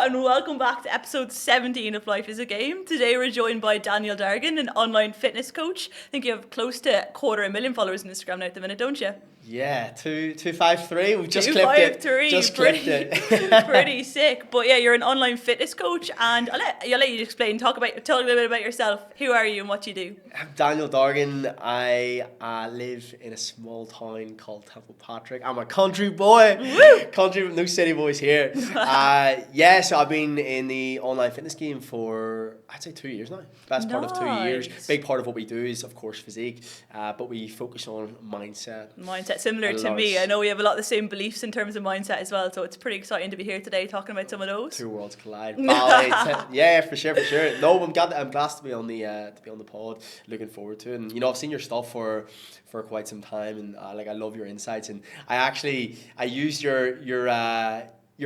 and welcome back to episode 17 of Life is a Game. Today we're joined by Daniel Dargan, an online fitness coach. I think you have close to 250,000 followers on Instagram now at the minute, don't you? Yeah, 253. We've just clipped it. Just clipped it. Pretty sick. But yeah, you're an online fitness coach, and I'll let you explain. Tell a little bit about yourself. Who are you and what you do? I'm Daniel Dargan. I live in a small town called Temple Patrick. I'm a country boy. Woo! Country, no city boys here. So I've been in the online fitness game for, I'd say, 2 years now. Best part of 2 years. Big part of what we do is, of course, physique, but we focus on mindset. Similar to me. I know we have a lot of the same beliefs in terms of mindset as well, so it's pretty exciting to be here today talking about some of those. Two worlds collide. Bali, yeah, for sure. No, I'm glad to be on the pod. Looking forward to it. And I've seen your stuff for quite some time, and I love your insights. And I used your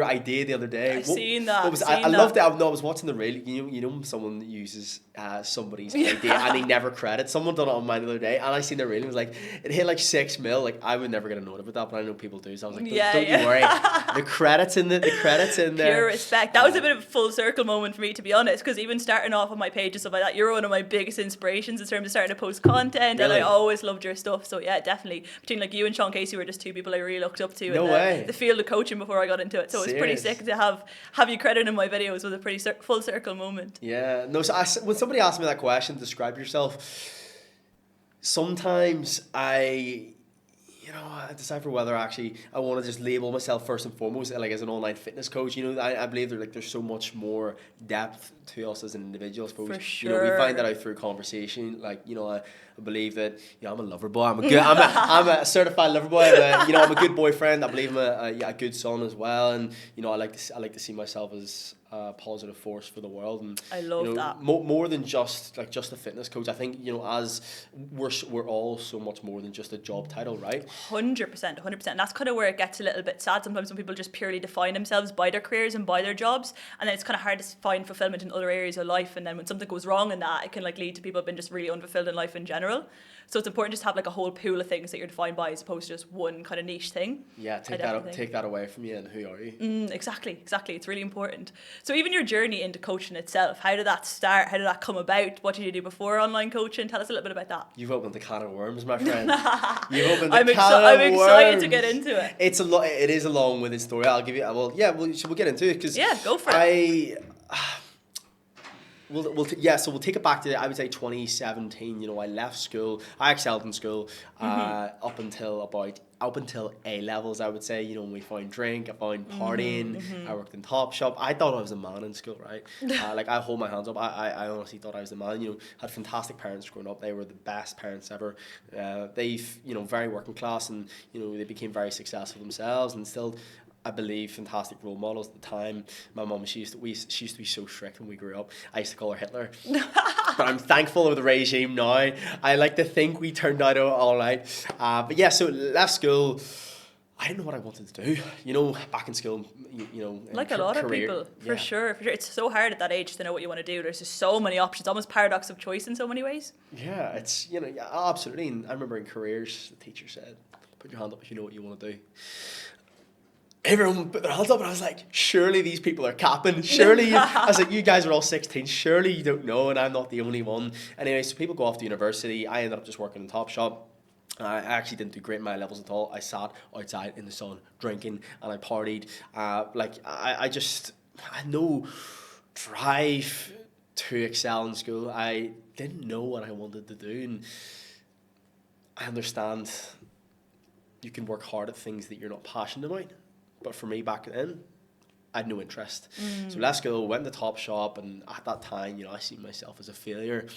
idea the other day. I've seen that. I loved it. I was watching the reel. Someone uses somebody's idea and they never credit. Someone done it on mine the other day, and I seen the reel and it was like, it hit like 6 mil. Like, I would never get a note about that, but I know people do. So I was like, don't you worry. The credits in there. Pure respect. That was a bit of a full circle moment for me, to be honest, because even starting off on my page and stuff like that, you're one of my biggest inspirations in terms of starting to post content. Really? And I always loved your stuff. So yeah, definitely. Between like you and Sean Casey were just two people I really looked up to in the field of coaching before I got into it. So it's pretty sick to have you credit in my videos with a pretty full circle moment. Yeah, no. So when somebody asks me that question, describe yourself, sometimes I decipher whether actually I want to just label myself first and foremost like as an online fitness coach. I believe there's so much more depth to us as an individual. I suppose. For sure. We find that out through conversation. I believe that I'm a lover boy. I'm a certified lover boy. I'm a good boyfriend. I believe I'm a good son as well. And I like to see myself as a positive force for the world. And I love that. More than just a fitness coach. I think as we're all so much more than just a job title, right? 100%. And that's kind of where it gets a little bit sad sometimes when people just purely define themselves by their careers and by their jobs, and then it's kind of hard to find fulfillment in other areas of life. And then when something goes wrong in that, it can lead to people being just really unfulfilled in life in general. So it's important just to have a whole pool of things that you're defined by, as opposed to just one kind of niche thing. Yeah, take that away from you, and who are you? Exactly. It's really important. So even your journey into coaching itself, how did that start? How did that come about? What did you do before online coaching? Tell us a little bit about that. You've opened the can of worms, my friend. You've opened I'm excited to get into it. It is a long-winded story. I'll give you. We'll get into it because go for it. We'll take it back to, I would say, 2017. I left school. I excelled in school up until A levels. I would say. When we found drink, I found partying. I worked in Topshop. I thought I was a man in school, right? I hold my hands up. I honestly thought I was a man. Had fantastic parents growing up. They were the best parents ever. Very working class, and they became very successful themselves, and still, I believe, fantastic role models at the time. My mum, she used to be so strict when we grew up. I used to call her Hitler. But I'm thankful of the regime now. I like to think we turned out all right. So left school. I didn't know what I wanted to do. Back in school, like a lot of people, for sure. It's so hard at that age to know what you want to do. There's just so many options, almost paradox of choice in so many ways. Yeah, it's, absolutely. And I remember in careers, the teacher said, put your hand up if you know what you want to do. Everyone put their hands up, and I was like, surely these people are capping. Surely, I was like, you guys are all 16. Surely you don't know, and I'm not the only one. Anyway, so people go off to university. I ended up just working in Topshop. I actually didn't do great in my levels at all. I sat outside in the sun drinking, and I partied. I had no drive to excel in school. I didn't know what I wanted to do, and I understand you can work hard at things that you're not passionate about. But for me back then, I had no interest. So left school, went to Topshop, and at that time, I seen myself as a failure.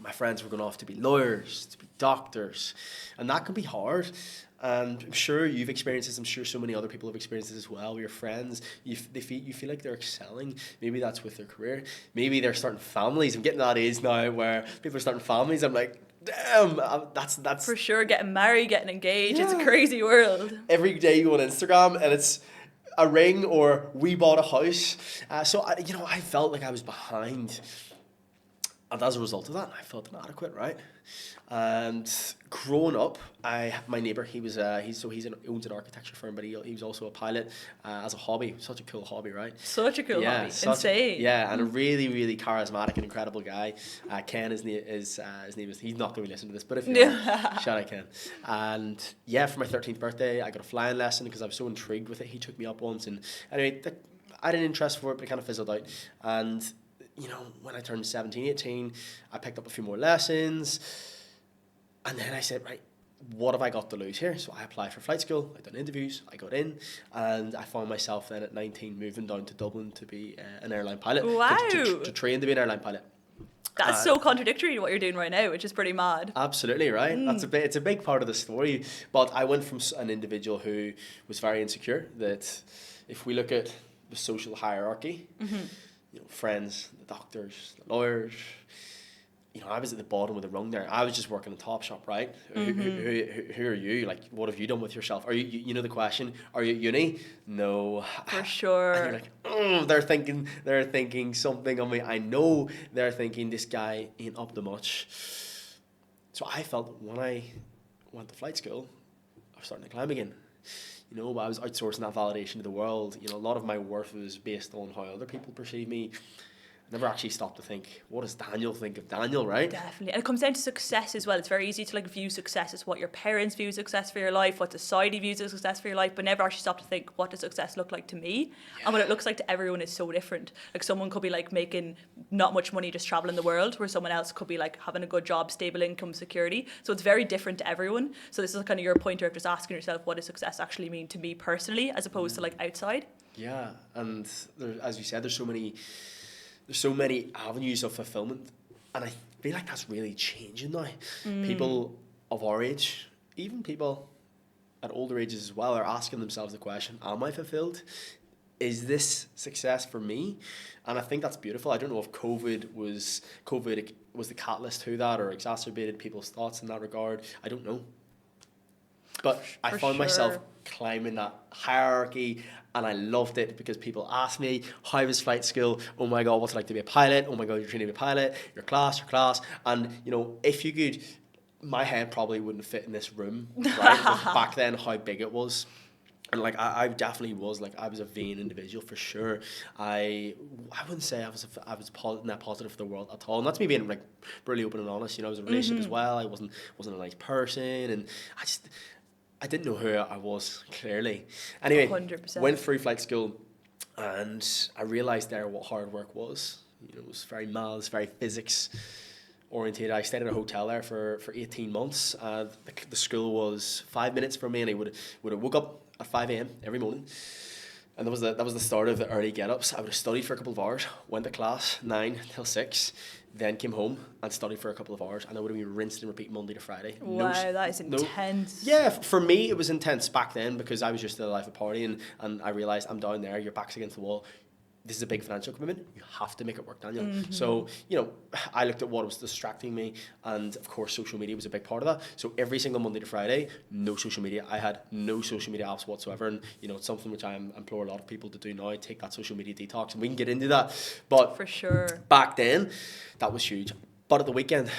My friends were going off to be lawyers, to be doctors, and that can be hard. And I'm sure you've experienced this. I'm sure so many other people have experienced this as well. Your friends, you feel like they're excelling. Maybe that's with their career. Maybe they're starting families. I'm getting that age now where people are starting families. I'm like, damn, that's for sure. Getting married, getting engaged. Yeah. It's a crazy world. Every day you go on Instagram and it's a ring or we bought a house. So I felt like I was behind. And as a result of that, I felt inadequate, right? And growing up, my neighbour, he owns an architecture firm, but he was also a pilot as a hobby. Such a cool hobby, right? Such a cool hobby. Insane. And a really, really charismatic and incredible guy. Ken, his name is. He's not going to listen to this, but if you are, shout out Ken. And yeah, for my 13th birthday, I got a flying lesson because I was so intrigued with it. He took me up once, and anyway, I had an interest for it, but it kind of fizzled out. And you know, when I turned 17, 18, I picked up a few more lessons. And then I said, right, what have I got to lose here? So I applied for flight school. I done interviews. I got in. And I found myself then at 19 moving down to Dublin to be an airline pilot. Wow. To train to be an airline pilot. That's so contradictory to what you're doing right now, which is pretty mad. Absolutely, right? It's a big part of the story. But I went from an individual who was very insecure, that if we look at the social hierarchy, you know, friends, the doctors, the lawyers, you know, I was at the bottom of the rung there. I was just working in Topshop, right? Who are you? Like, what have you done with yourself? Are you know the question, are you at uni? No. For sure. And you're like, oh, they're thinking something of me. I know they're thinking this guy ain't up to much. So I felt when I went to flight school, I was starting to climb again. You know, I was outsourcing that validation to the world. You know, a lot of my worth was based on how other people perceive me. I never actually stopped to think, what does Daniel think of Daniel, right? Definitely. And it comes down to success as well. It's very easy to like view success as what your parents view success for your life, what society views as success for your life, but never actually stop to think, what does success look like to me? Yeah. And what it looks like to everyone is so different. Like someone could be like making not much money just traveling the world, where someone else could be like having a good job, stable income, security. So it's very different to everyone. So this is kind of your pointer of just asking yourself, what does success actually mean to me personally, as opposed to like outside? Yeah, and there, as you said, there's so many avenues of fulfillment, and I feel like that's really changing now. People of our age, even people at older ages as well, are asking themselves the question, am I fulfilled? Is this success for me? And I think that's beautiful. I don't know if COVID was the catalyst to that or exacerbated people's thoughts in that regard. I don't know. But I found myself climbing that hierarchy, and I loved it because people asked me, how was flight school? Oh my God, what's it like to be a pilot? Oh my God, you're training to be a pilot. Your class. And, you know, if you could, my head probably wouldn't fit in this room, right? Back then, how big it was. And like I definitely was like, I was a vain individual for sure. I wouldn't say I was net positive for the world at all. And that's me being like really open and honest. You know, I was in a relationship as well. I wasn't a nice person, and I didn't know who I was clearly. Anyway, 100%. Went through flight school, and I realised there what hard work was. You know, it was very maths, very physics orientated. I stayed at a hotel there for 18 months. The school was 5 minutes from me, and I would have woke up at 5 a.m. every morning. And that was the start of the early get-ups. I would have studied for a couple of hours, went to class 9 till 6, then came home and studied for a couple of hours, and I would have been rinsed and repeat Monday to Friday. Wow, that is intense. Yeah, for me it was intense back then because I was just in the life of partying, and I realised I'm down there, your back's against the wall. This is a big financial commitment. You have to make it work, Daniel. So, you know, I looked at what was distracting me, and of course, social media was a big part of that. So every single Monday to Friday, no social media. I had no social media apps whatsoever, and you know, it's something which I implore a lot of people to do now. Take that social media detox, and we can get into that. But for sure, back then, that was huge. But at the weekend,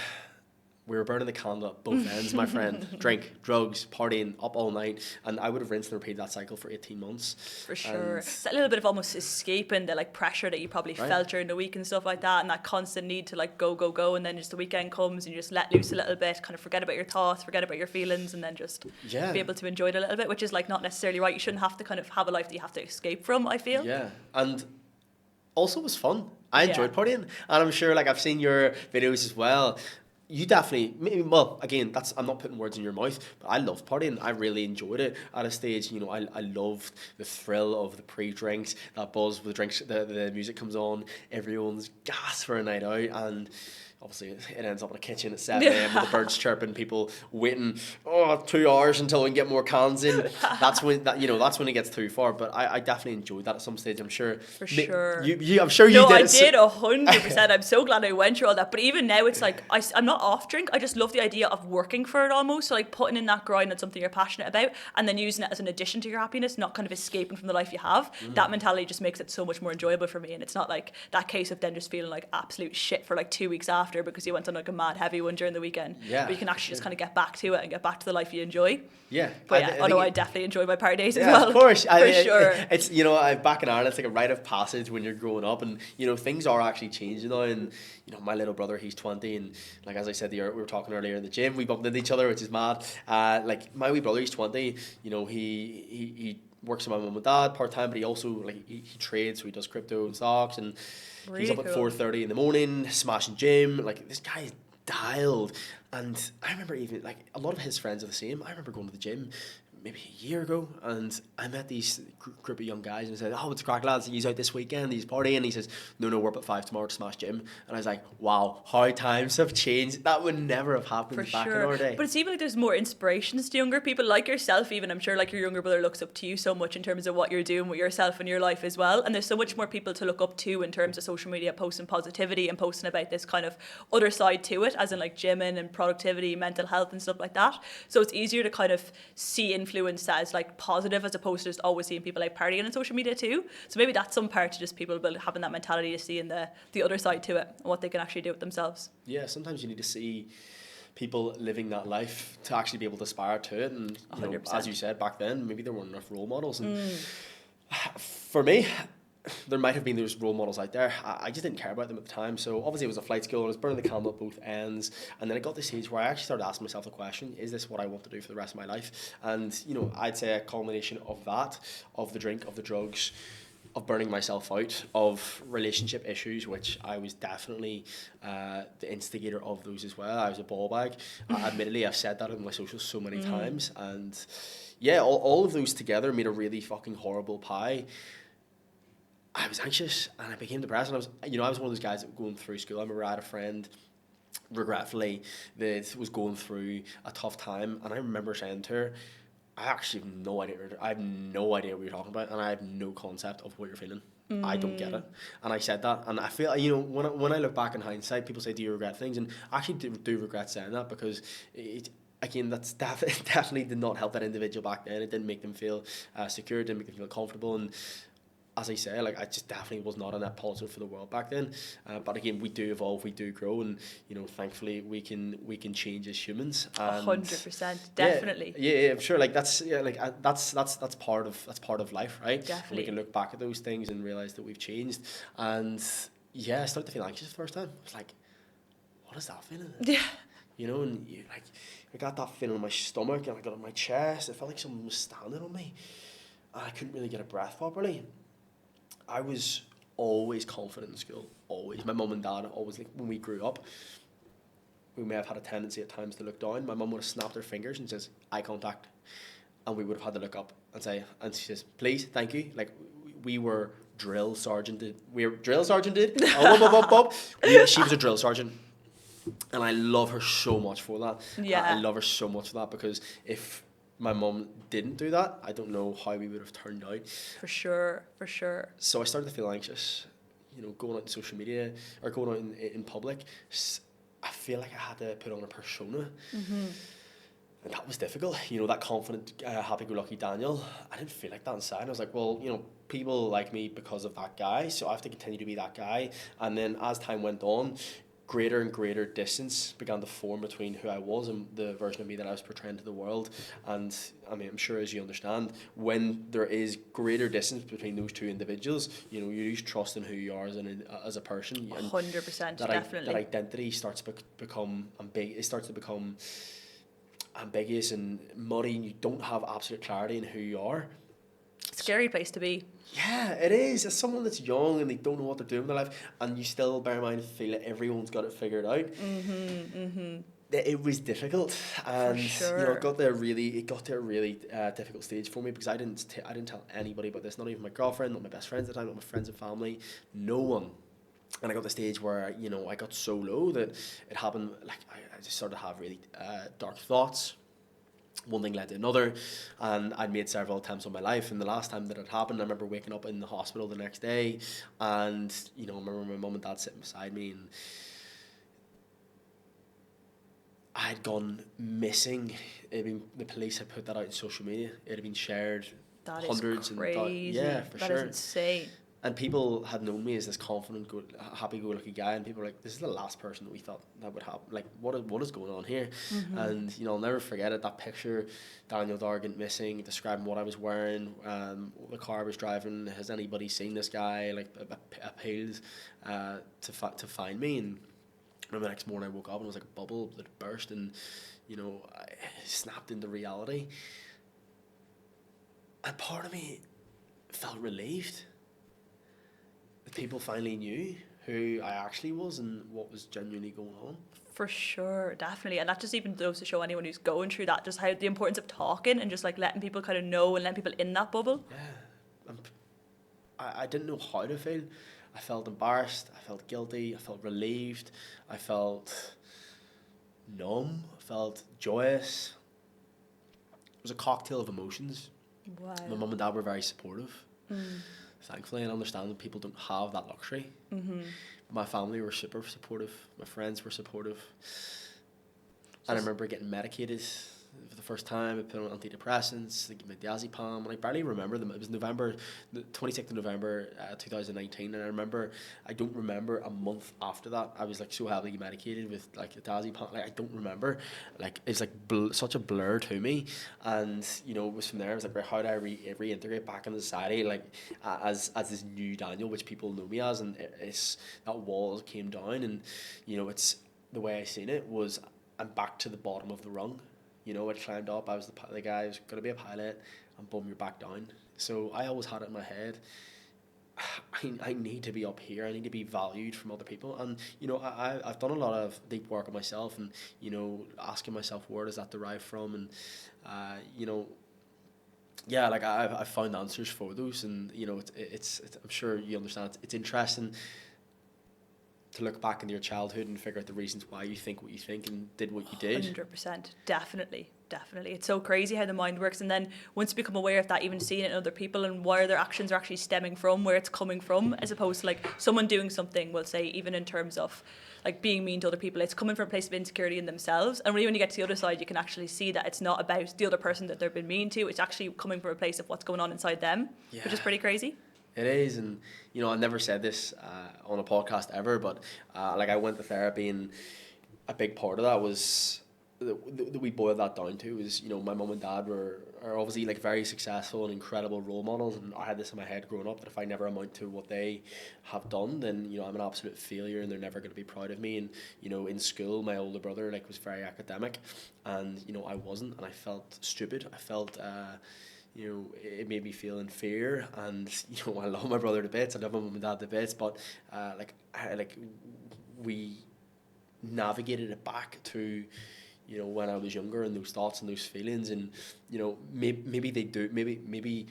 we were burning the candle at both ends, my friend. Drink, drugs, partying, up all night. And I would have rinsed and repeated that cycle for 18 months. For sure. It's a little bit of almost escaping the like pressure that you probably felt during the week and stuff like that, and that constant need to like go. And then just the weekend comes and you just let loose a little bit, kind of forget about your thoughts, forget about your feelings, and then just be able to enjoy it a little bit, which is like not necessarily right. You shouldn't have to kind of have a life that you have to escape from, I feel. Yeah. And also it was fun. I enjoyed partying. And I'm sure like I've seen your videos as well. You definitely, well, again, I'm not putting words in your mouth, but I loved partying. I really enjoyed it at a stage. You know, I loved the thrill of the pre-drinks, that buzz with the drinks, the music comes on, everyone's gassed for a night out, and obviously it ends up in a kitchen at 7 a.m. with the birds chirping, people waiting 2 hours until we can get more cans in. That's when it gets too far. But I definitely enjoyed that at some stage. I'm sure. For sure. I'm sure you did. I did 100%. I'm so glad I went through all that. But even now, it's like I'm not off drink. I just love the idea of working for it almost. So like putting in that grind on something you're passionate about, and then using it as an addition to your happiness, not kind of escaping from the life you have. That mentality just makes it so much more enjoyable for me. And it's not like that case of then just feeling like absolute shit for like 2 weeks after. after because you went on like a mad heavy one during the weekend. Yeah, but you can actually just kind of get back to it and get back to the life you enjoy. Yeah. But yeah, although I definitely enjoy my party days as yeah, well. Of course. For sure. It's, back in Ireland, it's like a rite of passage when you're growing up, and, things are actually changing now. And, my little brother, he's 20, and like, as I said, we were talking earlier in the gym, we bumped into each other, which is mad. Like, my wee brother, he's 20, he works with my mum and dad part-time, but he also, like, he trades, so he does crypto and stocks, and really he's up at 4:30 in the morning, smashing gym. Like, this guy is dialed. And I remember even, like, a lot of his friends are the same. I remember going to the gym maybe a year ago, and I met these group of young guys, and I said, "Oh, what's the crack, lads? He's out this weekend, he's partying." And he says, no, we're up at 5 tomorrow to smash gym. And I was like, wow, how times have changed. That would never have happened back in our day. But it's even like there's more inspirations to younger people like yourself. Even I'm sure like your younger brother looks up to you so much in terms of what you're doing with yourself and your life as well. And there's so much more people to look up to in terms of social media, posting positivity and posting about this kind of other side to it, as in like gymming and productivity, mental health and stuff like that. So it's easier to kind of see influence as like positive as opposed to just always seeing people like partying on social media too. So maybe that's some part to just people having that mentality to see in the other side to it and what they can actually do with themselves. Yeah, sometimes you need to see people living that life to actually be able to aspire to it. And as you said, back then maybe there weren't enough role models. And for me, there might have been those role models out there. I just didn't care about them at the time. So obviously it was a flight school. I was burning the candle at both ends. And then I got to the stage where I actually started asking myself the question, is this what I want to do for the rest of my life? And, I'd say a culmination of that, of the drink, of the drugs, of burning myself out, of relationship issues, which I was definitely the instigator of those as well. I was a ball bag. Admittedly, I've said that on my socials so many times. And yeah, all of those together made a really fucking horrible pie. I was anxious and I became depressed, and I was one of those guys that was going through school. I remember I had a friend, regretfully, that was going through a tough time, and I remember saying to her, I actually have no idea what you're talking about, and I have no concept of what you're feeling. I don't get it. And I said that, and I feel, when I look back in hindsight, people say, do you regret things? And I actually do regret saying that, because again, that's definitely did not help that individual back then. It didn't make them feel secure, it didn't make them feel comfortable, and as I say, like, I just definitely was not a net positive for the world back then. But again, we do evolve, we do grow, and thankfully we can change as humans. 100%, definitely. Yeah, I'm sure. Like that's part of life, right? Definitely. And we can look back at those things and realize that we've changed. And yeah, I started to feel anxious the first time. I was like, what is that feeling? Yeah. And I got that feeling in my stomach, and I got it in my chest. It felt like someone was standing on me. And I couldn't really get a breath properly. I was always confident in school, always. My mum and dad always, like, when we grew up, we may have had a tendency at times to look down. My mum would have snapped her fingers and says, eye contact. And we would have had to look up and say, and she says, please, thank you. Like, we were drill sergeanted. She was a drill sergeant. And I love her so much for that. Yeah. I love her so much for that, because if my mum didn't do that, I don't know how we would have turned out. For sure. So I started to feel anxious, going out on social media or going out in public. I feel like I had to put on a persona. And that was difficult. That confident, happy-go-lucky Daniel, I didn't feel like that inside. I was like, well, people like me because of that guy, so I have to continue to be that guy. And then as time went on, greater and greater distance began to form between who I was and the version of me that I was portraying to the world. And I mean, I'm sure, as you understand, when there is greater distance between those two individuals, you lose trust in who you are as a person. 100%, definitely. That identity starts to become ambiguous. It starts to become ambiguous and muddy, and you don't have absolute clarity in who you are. Scary place to be. Yeah, it is. As someone that's young and they don't know what they're doing in their life, and you still, bear in mind, feel that everyone's got it figured out. It was difficult, and it got to a really difficult stage for me, because I didn't tell anybody about this. Not even my girlfriend, not my best friends at the time, not my friends and family, no one. And I got to the stage where I got so low that it happened. Like, I just started to have really dark thoughts. One thing led to another, and I'd made several attempts on my life, and the last time that it happened, I remember waking up in the hospital the next day, and I remember my mum and dad sitting beside me, and I had gone missing. The police had put that out on social media. It had been shared That hundreds is crazy. and yeah, for that sure. That is insane. And people had known me as this confident, good, happy-go-lucky guy, and people were like, "This is the last person that we thought that would happen. Like, what is going on here?" And I'll never forget it. That picture, Daniel Dargent missing, describing what I was wearing, the car I was driving. Has anybody seen this guy? Like, appealed to find me. And the next morning I woke up and it was like a bubble that burst, and I snapped into reality. And part of me felt relieved. People finally knew who I actually was and what was genuinely going on. For sure, definitely. And that just even goes to show anyone who's going through that, just how the importance of talking and just like letting people kind of know and letting people in that bubble. Yeah. I didn't know how to feel. I felt embarrassed. I felt guilty. I felt relieved. I felt numb. I felt joyous. It was a cocktail of emotions. Wow. My mum and dad were very supportive. Thankfully, and understand that people don't have that luxury. My family were super supportive. My friends were supportive. And I remember getting medicated for the first time. I put on antidepressants. They gave me diazepam, and I barely remember them. It was November, the 26th of November, 2019, and I don't remember a month after that. I was like so heavily medicated with like the diazepam. Like I don't remember. Like it's like such a blur to me. And it was from there. I was like, right, how do I reintegrate back into society? Like as this new Daniel, which people know me as, and it's that wall came down, and it's the way I seen it was I'm back to the bottom of the rung. I climbed up, I was the guy who's going to be a pilot, and boom, you're back down. So I always had it in my head, I need to be up here, I need to be valued from other people. And, I've done a lot of deep work on myself and, asking myself where does that derive from. And, yeah, like I've found answers for those. And, it's I'm sure you understand, it's interesting to look back into your childhood and figure out the reasons why you think what you think and did what you did. 100%. Definitely. It's so crazy how the mind works. And then once you become aware of that, even seeing it in other people and where their actions are actually stemming from, where it's coming from, as opposed to like someone doing something, we'll say, even in terms of like being mean to other people, it's coming from a place of insecurity in themselves. And when you get to the other side, you can actually see that it's not about the other person that they've been mean to. It's actually coming from a place of what's going on inside them, which is pretty crazy. It is, and I never said this on a podcast ever, but like I went to therapy, and a big part of that was that we boiled that down to is my mum and dad are obviously like very successful and incredible role models, and I had this in my head growing up that if I never amount to what they have done, then I'm an absolute failure and they're never going to be proud of me. And in school, my older brother like was very academic, and I wasn't, and I felt stupid. I felt it made me feel inferior, and I love my brother to bits, I love my mum and dad to bits, but we navigated it back to when I was younger, and those thoughts and those feelings, and maybe the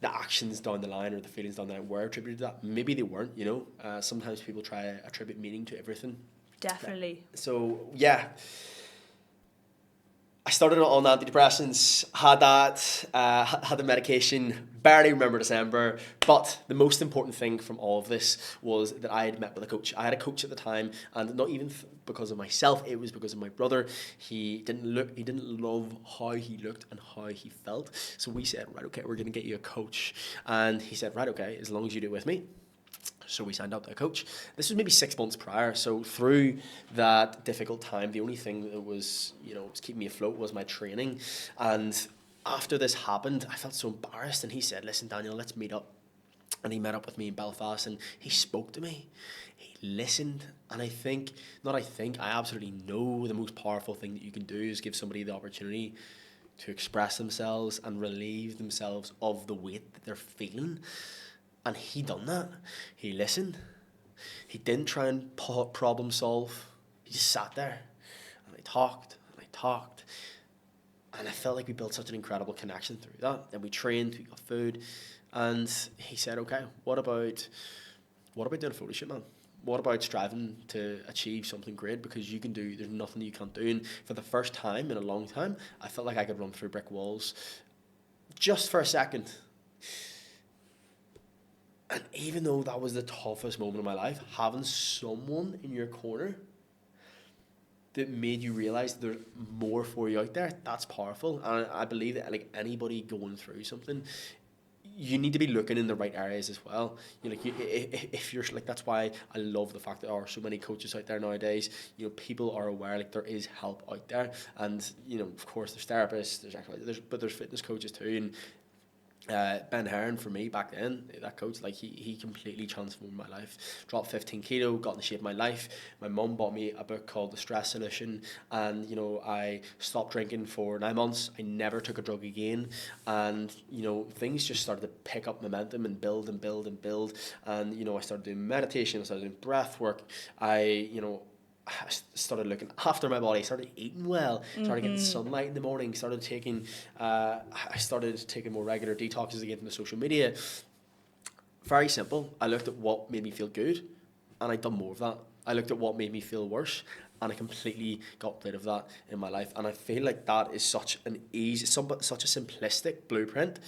actions down the line or the feelings down the line were attributed to that. Maybe they weren't. Sometimes people try to attribute meaning to everything. Definitely. So yeah, I started on antidepressants, had the medication, barely remember December, but the most important thing from all of this was that I had met with a coach. I had a coach at the time, and not even because of myself, it was because of my brother. He didn't love how he looked and how he felt. So we said, right, okay, we're going to get you a coach. And he said, right, okay, as long as you do it with me. So we signed up to a coach. This was maybe 6 months prior. So through that difficult time, the only thing that was keeping me afloat was my training. And after this happened, I felt so embarrassed. And he said, listen, Daniel, let's meet up. And he met up with me in Belfast, and he spoke to me. He listened. And I absolutely know the most powerful thing that you can do is give somebody the opportunity to express themselves and relieve themselves of the weight that they're feeling. And he done that. He listened. He didn't try and problem solve. He just sat there. And I talked. And I felt like we built such an incredible connection through that. Then we trained, we got food. And he said, okay, what about doing a photo shoot, man? What about striving to achieve something great? Because there's nothing you can't do. And for the first time in a long time, I felt like I could run through brick walls just for a second. And even though that was the toughest moment of my life, having someone in your corner that made you realize there's more for you out there, that's powerful. And I believe that like anybody going through something, you need to be looking in the right areas as well. If you're like, that's why I love the fact that there are so many coaches out there nowadays. People are aware like there is help out there, and of course there's therapists, there's fitness coaches too, and Ben Heron for me back then, that coach, like he completely transformed my life. Dropped 15 kilo, got in the shape of my life. My mum bought me a book called The Stress Solution, and I stopped drinking for 9 months. I never took a drug again, and things just started to pick up momentum and build and build and build. And I started doing meditation, I started doing breath work. I started looking after my body, started eating well, started getting sunlight in the morning, I started taking more regular detoxes again from the social media. Very simple. I looked at what made me feel good, and I'd done more of that. I looked at what made me feel worse, and I completely got rid of that in my life. And I feel like that is such a simplistic blueprint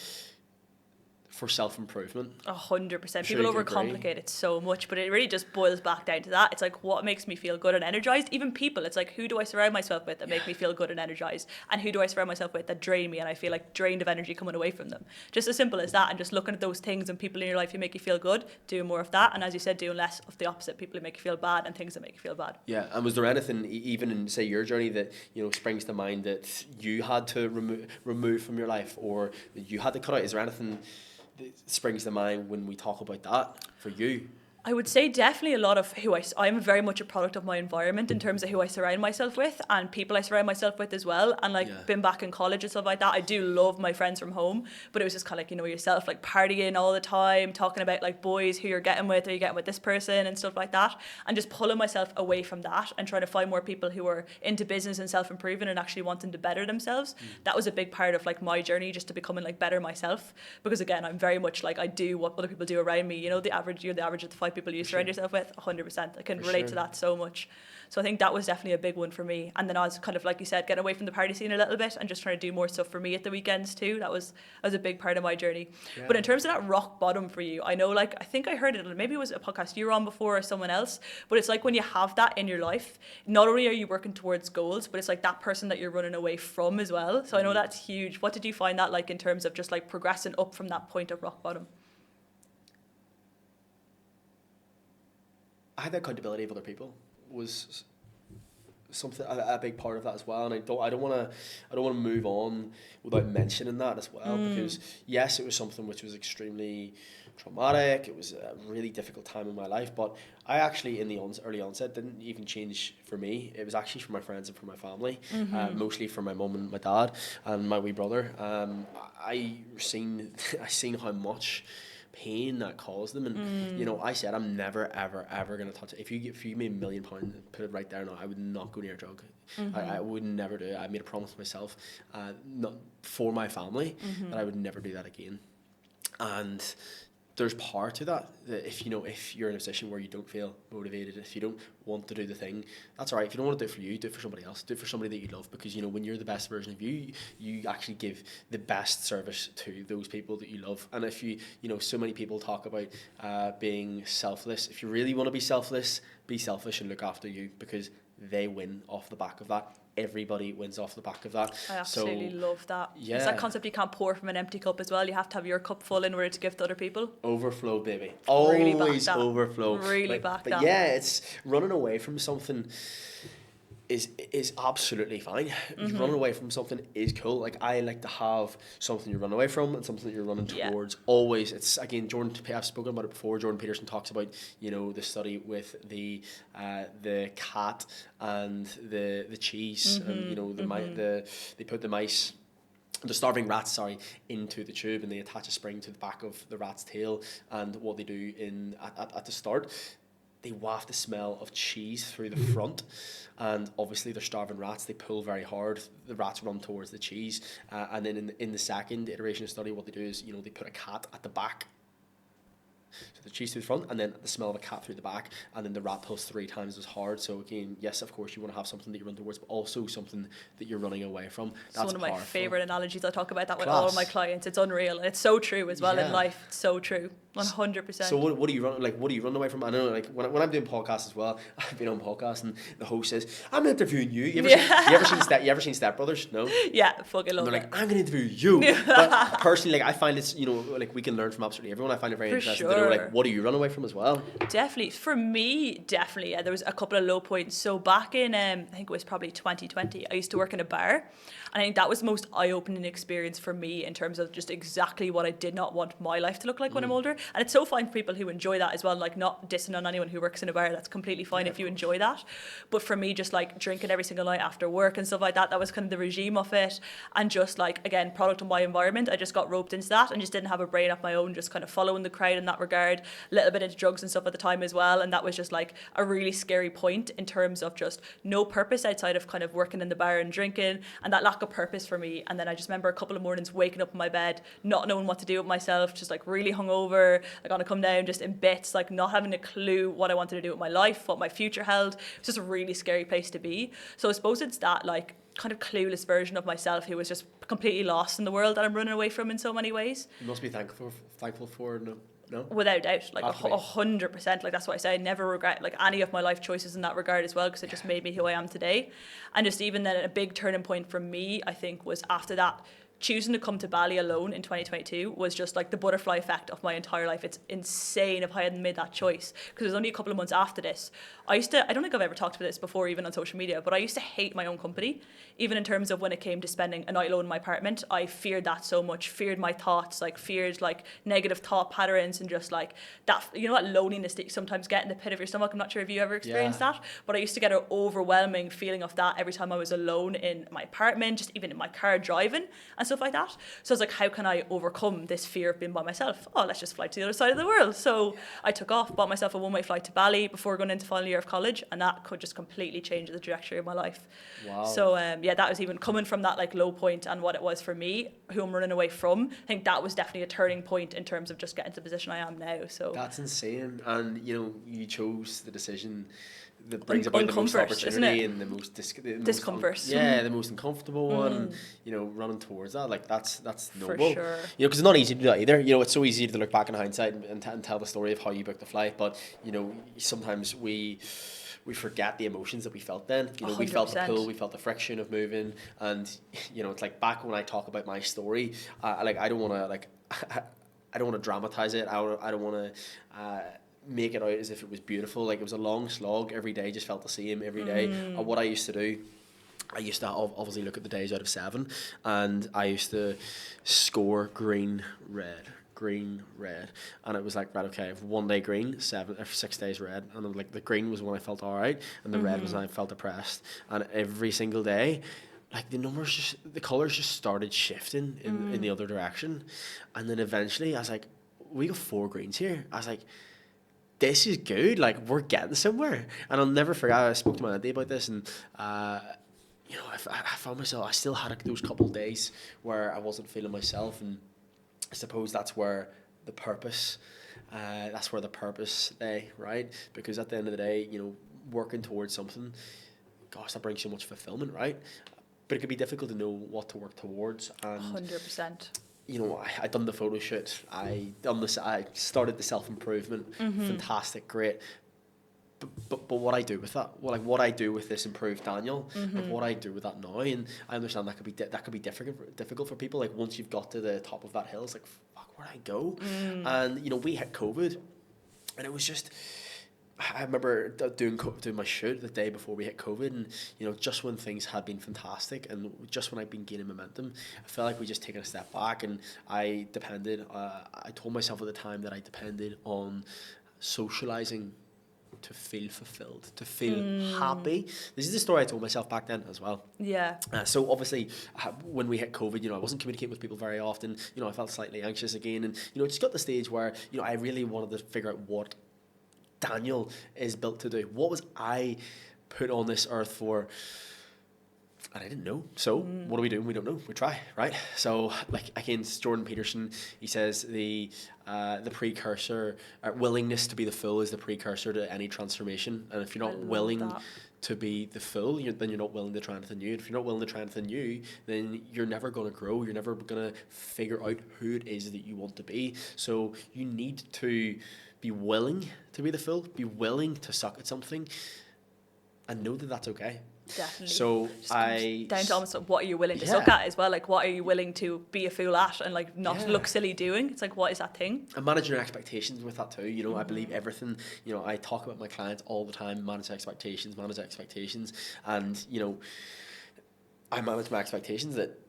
for self-improvement. 100%. People overcomplicate it so much, but it really just boils back down to that. It's like, what makes me feel good and energized? Even people, it's like, who do I surround myself with that make me feel good and energized? And who do I surround myself with that drain me and I feel like drained of energy coming away from them? Just as simple as that. And just looking at those things and people in your life who make you feel good, doing more of that. And as you said, doing less of the opposite, people who make you feel bad and things that make you feel bad. Yeah. And was there anything, even in, say, your journey that, springs to mind that you had to remove from your life, or that you had to cut out? Is there anything that springs to mind when we talk about that for you? I would say definitely a lot of I'm very much a product of my environment in terms of who I surround myself with and people I surround myself with as well. And been back in college and stuff like that, I do love my friends from home, but it was just kind of like, yourself, like partying all the time, talking about like boys who you're getting with, or you getting with this person and stuff like that. And just pulling myself away from that and trying to find more people who are into business and self-improving and actually wanting to better themselves. That was a big part of like my journey, just to becoming like better myself. Because again, I'm very much like, I do what other people do around me. You're the average of the 5 people you surround yourself with. 100%. I can relate to that so much. So I think that was definitely a big one for me. And then I was kind of, like you said, getting away from the party scene a little bit and just trying to do more stuff for me at the weekends too. That was a big part of my journey. Yeah. But in terms of that rock bottom for you, I know, like, I think I heard it, maybe it was a podcast you were on before or someone else, but it's like when you have that in your life, not only are you working towards goals, but it's like that person that you're running away from as well. So I know that's huge. What did you find that like in terms of just like progressing up from that point of rock bottom? I had the accountability of other people was something, a big part of that as well, and I don't want to move on without mentioning that as well, because yes, it was something which was extremely traumatic. It was a really difficult time in my life, but I actually in the early onset didn't even change for me. It was actually for my friends and for my family, mostly for my mum and my dad and my wee brother. I seen how much pain that caused them, and I said, I'm never ever gonna touch it. If you made £1 million and put it right there now, I would not go near a drug. I would never do it. I made a promise to myself, not for my family, that I would never do that again. And there's power to that if you're in a position where you don't feel motivated, if you don't want to do the thing, that's all right. If you don't want to do it for you, do it for somebody else. Do it for somebody that you love, because when you're the best version of you, you actually give the best service to those people that you love. And if so many people talk about being selfless. If you really want to be selfless, be selfish and look after you, because they win off the back of that. Everybody wins off the back of that. I absolutely love that. Yeah. It's that concept you can't pour from an empty cup as well. You have to have your cup full in order to give to other people. Overflow, baby. Really Always back that. overflow. Really back that. But yeah, it's running away from something is absolutely fine. Running away from something is cool. Like, I like to have something you run away from and something that you're running towards. Always. It's, again, I've spoken about it before. Jordan Peterson talks about the study with the cat and the cheese, and they put the starving rats, into the tube, and they attach a spring to the back of the rat's tail. And what they do at the start, they waft the smell of cheese through the front, and obviously they're starving rats. They pull very hard. The rats run towards the cheese, and then in the second iteration of the study, what they do is they put a cat at the back, So the cheese through the front, and then the smell of a cat through the back, and then the rat pulse 3 times as hard. So again, yes, of course, you want to have something that you run towards, but also something that you're running away from. That's one of my favorite analogies. I talk about that with Class. all of my clients. It's unreal, and it's so true as well in life. It's so true, 100%. So what do you run what do you run away from? I know, like when I'm doing podcasts as well, I've been on podcasts and the host says, "I'm interviewing you." You ever seen Step Brothers? No. Yeah, fucking love and they're it. like, "I'm going to interview you." But personally, like I find it's like we can learn from absolutely everyone. I find it very interesting to know like what do you run away from as well. Definitely, for me, definitely. Yeah, there was a couple of low points. So back in I think it was probably 2020, I used to work in a bar. And I think that was the most eye-opening experience for me in terms of just exactly what I did not want my life to look like when I'm older. And it's so fine for people who enjoy that as well, like not dissing on anyone who works in a bar. That's completely fine if you enjoy that. But for me, just like drinking every single night after work and stuff like that, that was kind of the regime of it. And just like, again, product of my environment, I just got roped into that and just didn't have a brain of my own, just kind of following the crowd in that regard. A little bit into drugs and stuff at the time as well. And that was just like a really scary point in terms of just no purpose outside of kind of working in the bar and drinking, and that lack of purpose for me. And then I just remember a couple of mornings waking up in my bed, not knowing what to do with myself, just like really hungover, like on a come down, just in bits, like not having a clue what I wanted to do with my life, what my future held. It's just a really scary place to be. So I suppose it's that like kind of clueless version of myself who was just completely lost in the world that I'm running away from in so many ways. You must be thankful for no? Without doubt, like 100%. Like that's why I say I never regret like any of my life choices in that regard as well, because it just made me who I am today. And just even then, a big turning point for me, I think, was after that. Choosing to come to Bali alone in 2022 was just like the butterfly effect of my entire life. It's insane if I hadn't made that choice, because it was only a couple of months after this. I don't think I've ever talked about this before, even on social media, but I used to hate my own company, even in terms of when it came to spending a night alone in my apartment. I feared that so much, feared my thoughts, like feared like negative thought patterns, and just like that, that loneliness that you sometimes get in the pit of your stomach. I'm not sure if you ever experienced that, but I used to get an overwhelming feeling of that every time I was alone in my apartment, just even in my car driving and stuff like that. So I was like, how can I overcome this fear of being by myself? Oh, let's just fly to the other side of the world. So I took off, bought myself a one-way flight to Bali before going into final year of college, and that could just completely change the trajectory of my life. Wow. So that was even coming from that like low point and what it was for me, who I'm running away from. I think that was definitely a turning point in terms of just getting to the position I am now. So that's insane. And you chose the decision that brings about the most Uncomfort, opportunity and the most discomfort. The most uncomfortable one. Running towards that, like that's noble. For sure. Because it's not easy to do that either. It's so easy to look back in hindsight and tell the story of how you booked the flight, but sometimes we forget the emotions that we felt then. We felt the pull, we felt the friction of moving, and it's like back when I talk about my story, I don't want to dramatize it. I don't want to make it out as if it was beautiful. Like, it was a long slog. Every day just felt the same every day. What I used to do, I used to obviously look at the days out of 7, and I used to score green, red, and it was like, right, okay, if 1 day green, 6 days red, and then like the green was when I felt all right, and the red was when I felt depressed. And every single day, like the colours just started shifting in the other direction. And then eventually I was like, we got 4 greens here. I was like, this is good, like we're getting somewhere. And I'll never forget, I spoke to my auntie about this, and I found myself, I still had those couple of days where I wasn't feeling myself, and I suppose that's where the purpose lay, right? Because at the end of the day, working towards something, gosh, that brings so much fulfillment, right? But it could be difficult to know what to work towards. And 100%. I done the photo shoot. I started the self-improvement. Fantastic, great. But what I do with that, what I do with this improved Daniel, like what I do with that now, and I understand that could be difficult for people. Like, once you've got to the top of that hill, it's like, fuck, where'd I go? And we hit COVID, and it was just, I remember doing my shoot the day before we hit COVID, and just when things had been fantastic, and just when I'd been gaining momentum, I felt like we just taken a step back, and I told myself at the time that I depended on socializing to feel fulfilled, to feel happy. This is the story I told myself back then as well. Yeah. So obviously, when we hit COVID, I wasn't communicating with people very often. I felt slightly anxious again, and it just got to the stage where I really wanted to figure out what Daniel is built to do. What was I put on this earth for And I didn't know. So what do we do? We don't know. We try, right? So like against Jordan Peterson, he says the precursor, willingness to be the full is the precursor to any transformation. And if you're not willing to be the full, then you're not willing to try anything new. And if you're not willing to try anything new, then you're never going to grow. You're never going to figure out who it is that you want to be. So you need to be willing to be the full, be willing to suck at something, and know that that's okay. Definitely. So down to almost what are you willing to suck at as well, like what are you willing to be a fool at and like not look silly doing. It's like, what is that thing? And managing your expectations with that too, you know. I believe everything, you know, I talk about my clients all the time, manage expectations, and you know, I manage my expectations that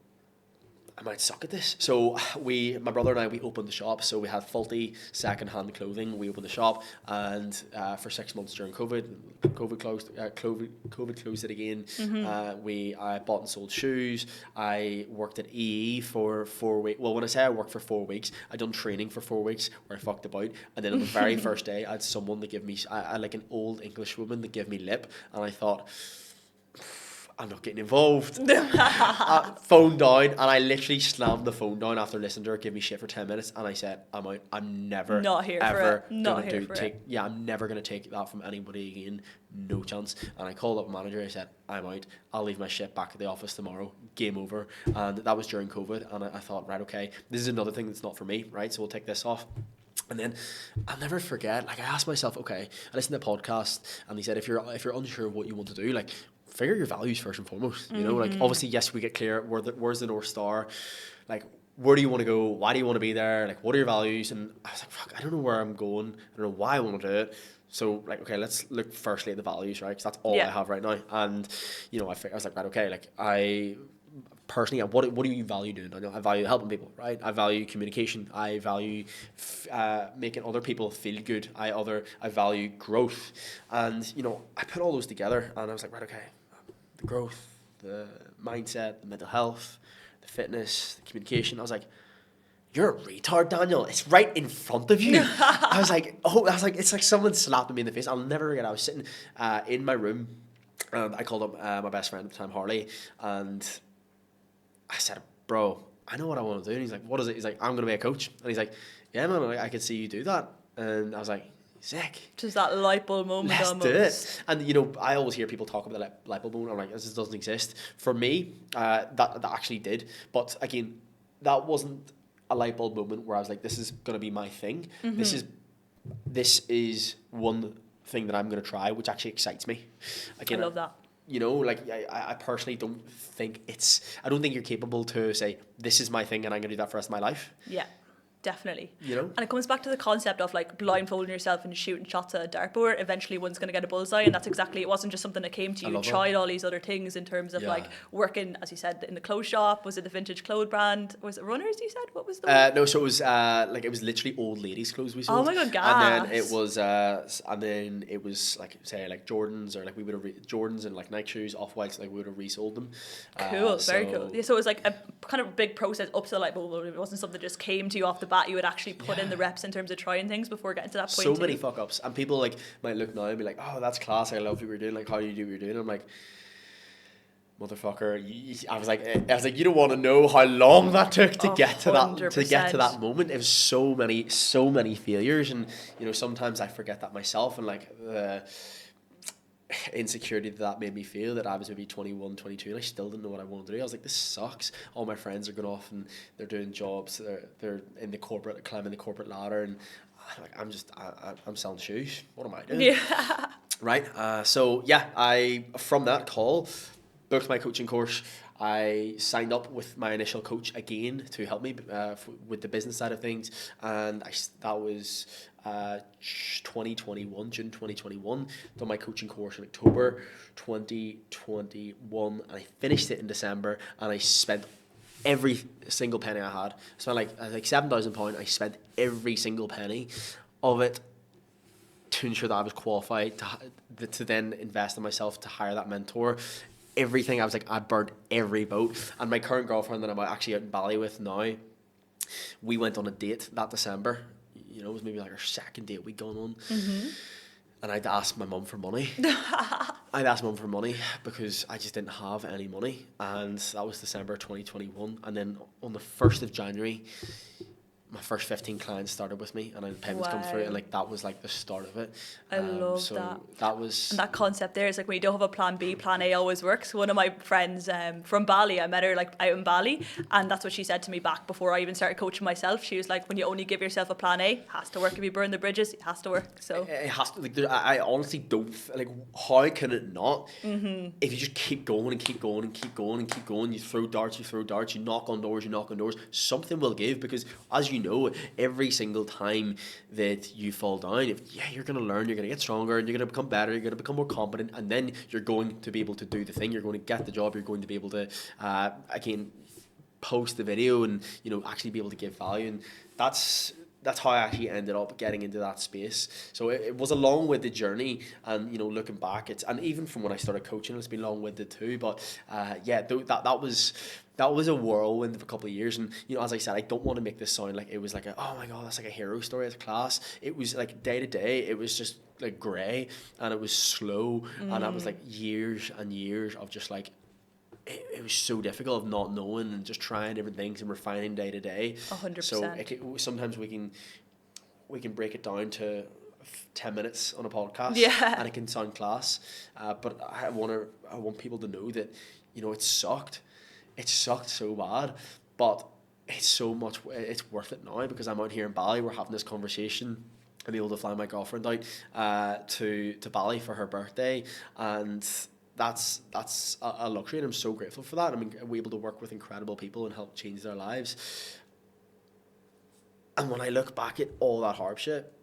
I might suck at this. So my brother and I, we opened the shop. So we had faulty second-hand clothing. We opened the shop, and for 6 months during COVID closed. COVID closed it again. I bought and sold shoes. I worked at EE for 4 weeks. Well, when I say I worked for 4 weeks, I done training for 4 weeks where I fucked about. And then on the very first day, I had someone to give me, I like an old English woman to give me lip, and I thought, I'm not getting involved. Phone down, and I literally slammed the phone down after listening to her give me shit for 10 minutes, and I said, I'm out. I'm never I'm never gonna take that from anybody again. No chance. And I called up a manager. I said, I'm out. I'll leave my shit back at the office tomorrow. Game over. And that was during COVID, and I thought, right, okay, this is another thing that's not for me, right? So we'll take this off. And then I'll never forget, like I asked myself, okay, I listened to a podcast, and they said, if you're unsure of what you want to do, like figure your values first and foremost, you know, like obviously, yes, we get clear, where's the North Star, like where do you want to go, why do you want to be there, like what are your values? And I was like, fuck, I don't know where I'm going, I don't know why I want to do it. So like, okay, let's look firstly at the values, right? Because that's all I have right now. And you know, I was like, right, okay, like I personally, what do you value doing? I value helping people, right? I value communication. I value making other people feel good. I value growth. And you know, I put all those together, and I was like, right, okay, the growth, the mindset, the mental health, the fitness, the communication. I was like, you're a retard, Daniel. It's right in front of you. I was like, it's like someone slapped me in the face. I'll never forget. I was sitting in my room, and I called up my best friend at the time, Harley, and I said, bro, I know what I want to do. And he's like, what is it? He's like, I'm going to be a coach. And he's like, yeah, man, I could see you do that. And I was like, sick. Just that light bulb moment. Let's almost. do it. And, you know, I always hear people talk about the light bulb moment. I'm like, this doesn't exist. For me, that actually did. But again, that wasn't a light bulb moment where I was like, this is going to be my thing. This is one thing that I'm going to try, which actually excites me. Again, I love that. You know, like I personally don't think I don't think you're capable to say, this is my thing and I'm going to do that for the rest of my life. Yeah, definitely. You know? And it comes back to the concept of like blindfolding yourself and shooting shots at a dartboard. Eventually one's going to get a bullseye, and that's exactly, it wasn't just something that came to you. You tried all these other things in terms of like working, as you said, in the clothes shop. Was it the vintage clothes brand? Was it Runners, you said? What was the one? No, so it was like, it was literally old ladies' clothes we sold. Oh my God, gas. And then it was like, say, like Jordans, or like we would have Jordans and like Nike shoes, Off-Whites, like we would have resold them. Cool, very cool. Yeah, so it was like a kind of big process up to the light bulb. It wasn't something that just came to you off the bat. You would actually put in the reps in terms of trying things before getting to that point. So many fuck ups, and people like might look now and be like, oh, that's class, I love what you're doing, like how do you do what you're doing? And I'm like, motherfucker, I was like, you don't want to know how long that took to get to that moment. It was so many failures, and you know, sometimes I forget that myself, and like the insecurity that made me feel, that I was maybe 21, 22 and I still didn't know what I wanted to do. I was like, this sucks. All my friends are going off and they're doing jobs, they're in the corporate, climbing the corporate ladder, and like, I'm selling shoes. What am I doing? Yeah. Right. So yeah, I from that call booked my coaching course. I signed up with my initial coach again to help me with the business side of things, and that was 2021, June 2021. Done my coaching course in October 2021, and I finished it in December, and I spent every single penny I had. I spent like £7,000. I spent every single penny of it to ensure that I was qualified to then invest in myself, to hire that mentor. Everything, I was like, I burned every boat. And my current girlfriend that I'm actually out in Bali with now, we went on a date that December. You know, it was maybe like our second date we'd gone on. And I'd asked my mum for money. I'd asked mum for money because I just didn't have any money, and that was December 2021. And then on the 1st of January, my first 15 clients started with me, and then payments come through, and like that was like the start of it. I love so that. That was, and that concept there is like when you don't have a plan B, plan A always works. One of my friends from Bali, I met her like out in Bali, and that's what she said to me back before I even started coaching myself. She was like, when you only give yourself a plan A, it has to work. If you burn the bridges, it has to work. So it has to. Like, I honestly don't like, how can it not? If you just keep going and keep going and keep going and keep going, you throw darts, you knock on doors, something will give, because as you know, every single time that you fall down, you're going to learn, you're going to get stronger, and you're going to become better, you're going to become more competent, and then you're going to be able to do the thing, you're going to get the job, you're going to be able to again post the video and actually be able to give value. And that's how I actually ended up getting into that space. So it was a long-winded journey, and looking back, and even from when I started coaching, it's been long-winded too. But that was a whirlwind of a couple of years. And as I said, I don't want to make this sound like it was like oh my god, that's like a hero story as a class. It was like day to day, it was just like grey, and it was slow, and that was like years and years of just like, it was so difficult of not knowing and just trying different things and refining day to day. 100%. So sometimes we can break it down to 10 minutes on a podcast, and it can sound class. But I want people to know that it sucked. It sucked so bad, but it's worth it now, because I'm out here in Bali. We're having this conversation. I'm able to fly my girlfriend out to Bali for her birthday, and that's a luxury, and I'm so grateful for that. I mean, we're able to work with incredible people and help change their lives. And when I look back at all that hardship,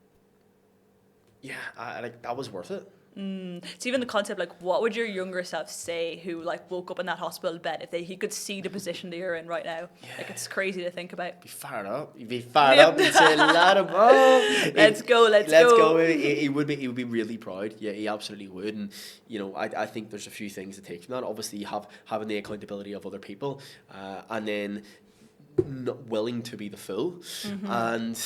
that was worth it. It's even the concept, like, what would your younger self say who like woke up in that hospital bed if he could see the position that you're in right now? Like, it's crazy to think about. Be fired up. You'd be fired up and say a lot of let's go. He would be really proud. Yeah, he absolutely would. And I think there's a few things to take from that. Obviously, you have having the accountability of other people, and then not willing to be the fool, and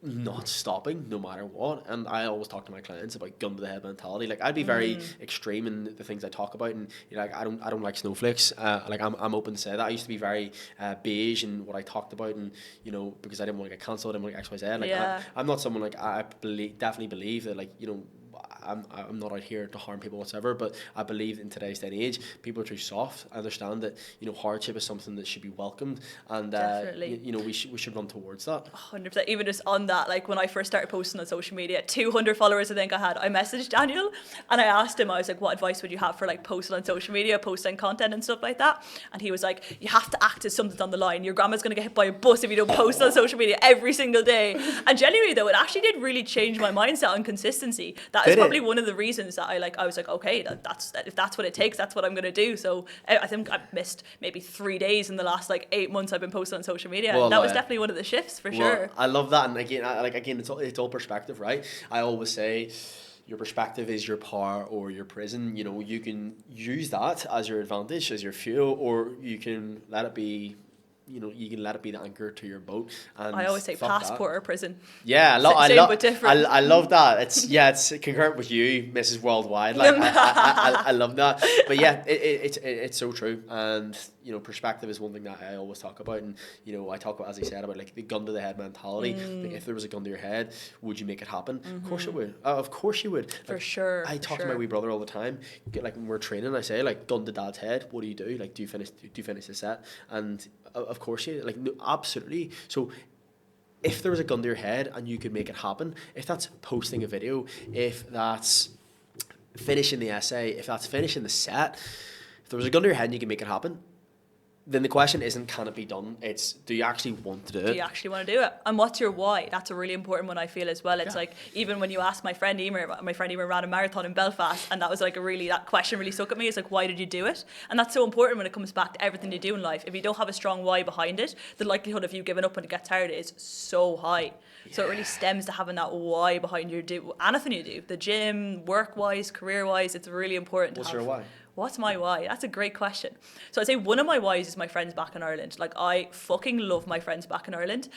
not stopping no matter what. And I always talk to my clients about gun to the head mentality. Like, I'd be very extreme in the things I talk about, and like I don't like snowflakes. Like, I'm open to say that. I used to be very beige in what I talked about, and because I didn't want to get cancelled, I didn't want to get XYZ. Like, I'm not someone like, I definitely believe that, like, I'm not out here to harm people whatsoever, but I believe in today's day and age, people are too soft. I understand that hardship is something that should be welcomed, and we should run towards that. 100%. Even just on that, like, when I first started posting on social media, 200 followers I think I had, I messaged Daniel and I asked him, I was like, what advice would you have for like posting on social media, posting content and stuff like that? And he was like, you have to act as something's on the line. Your grandma's going to get hit by a bus if you don't post on social media every single day. And genuinely though, it actually did really change my mindset on consistency. That is probably one of the reasons that I was like, okay, if that's what it takes, that's what I'm going to do. So I think I've missed maybe 3 days in the last like 8 months I've been posting on social media. Well, that was definitely one of the shifts for sure. I love that. And again, it's all perspective, right? I always say your perspective is your power or your prison. You can use that as your advantage, as your fuel, or you can let it be. You can let it be the anchor to your boat. And I always say passport or prison. Yeah, I love that. It's concurrent with you, Mrs. Worldwide. Like, I love that. But yeah, it's so true. And perspective is one thing that I always talk about. And I talk about, as I said, about like the gun to the head mentality. Like, if there was a gun to your head, would you make it happen? Of course it would. Of course you would. For sure. I talk to my wee brother all the time. Like, when we're training, I say, like, gun to dad's head. What do you do? Like, do you finish the set? And of course you, like, no, absolutely. So if there was a gun to your head and you could make it happen, if that's posting a video, if that's finishing the essay, if that's finishing the set, if there was a gun to your head and you can make it happen, then the question isn't can it be done, it's do you actually want to do it? Do you actually want to do it? And what's your why? That's a really important one, I feel, as well. It's like, even when you ask my friend Emer ran a marathon in Belfast, and that was like that question really stuck at me. It's like, why did you do it? And that's so important when it comes back to everything you do in life. If you don't have a strong why behind it, the likelihood of you giving up when it gets hard is so high. So it really stems to having that why behind anything you do. The gym, work-wise, career-wise, it's really important. What's your why? What's my why? That's a great question. So I'd say one of my whys is my friends back in Ireland. Like, I fucking love my friends back in Ireland.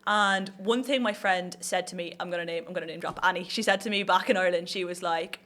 And one thing my friend said to me, I'm gonna name drop Annie. She said to me back in Ireland, she was like,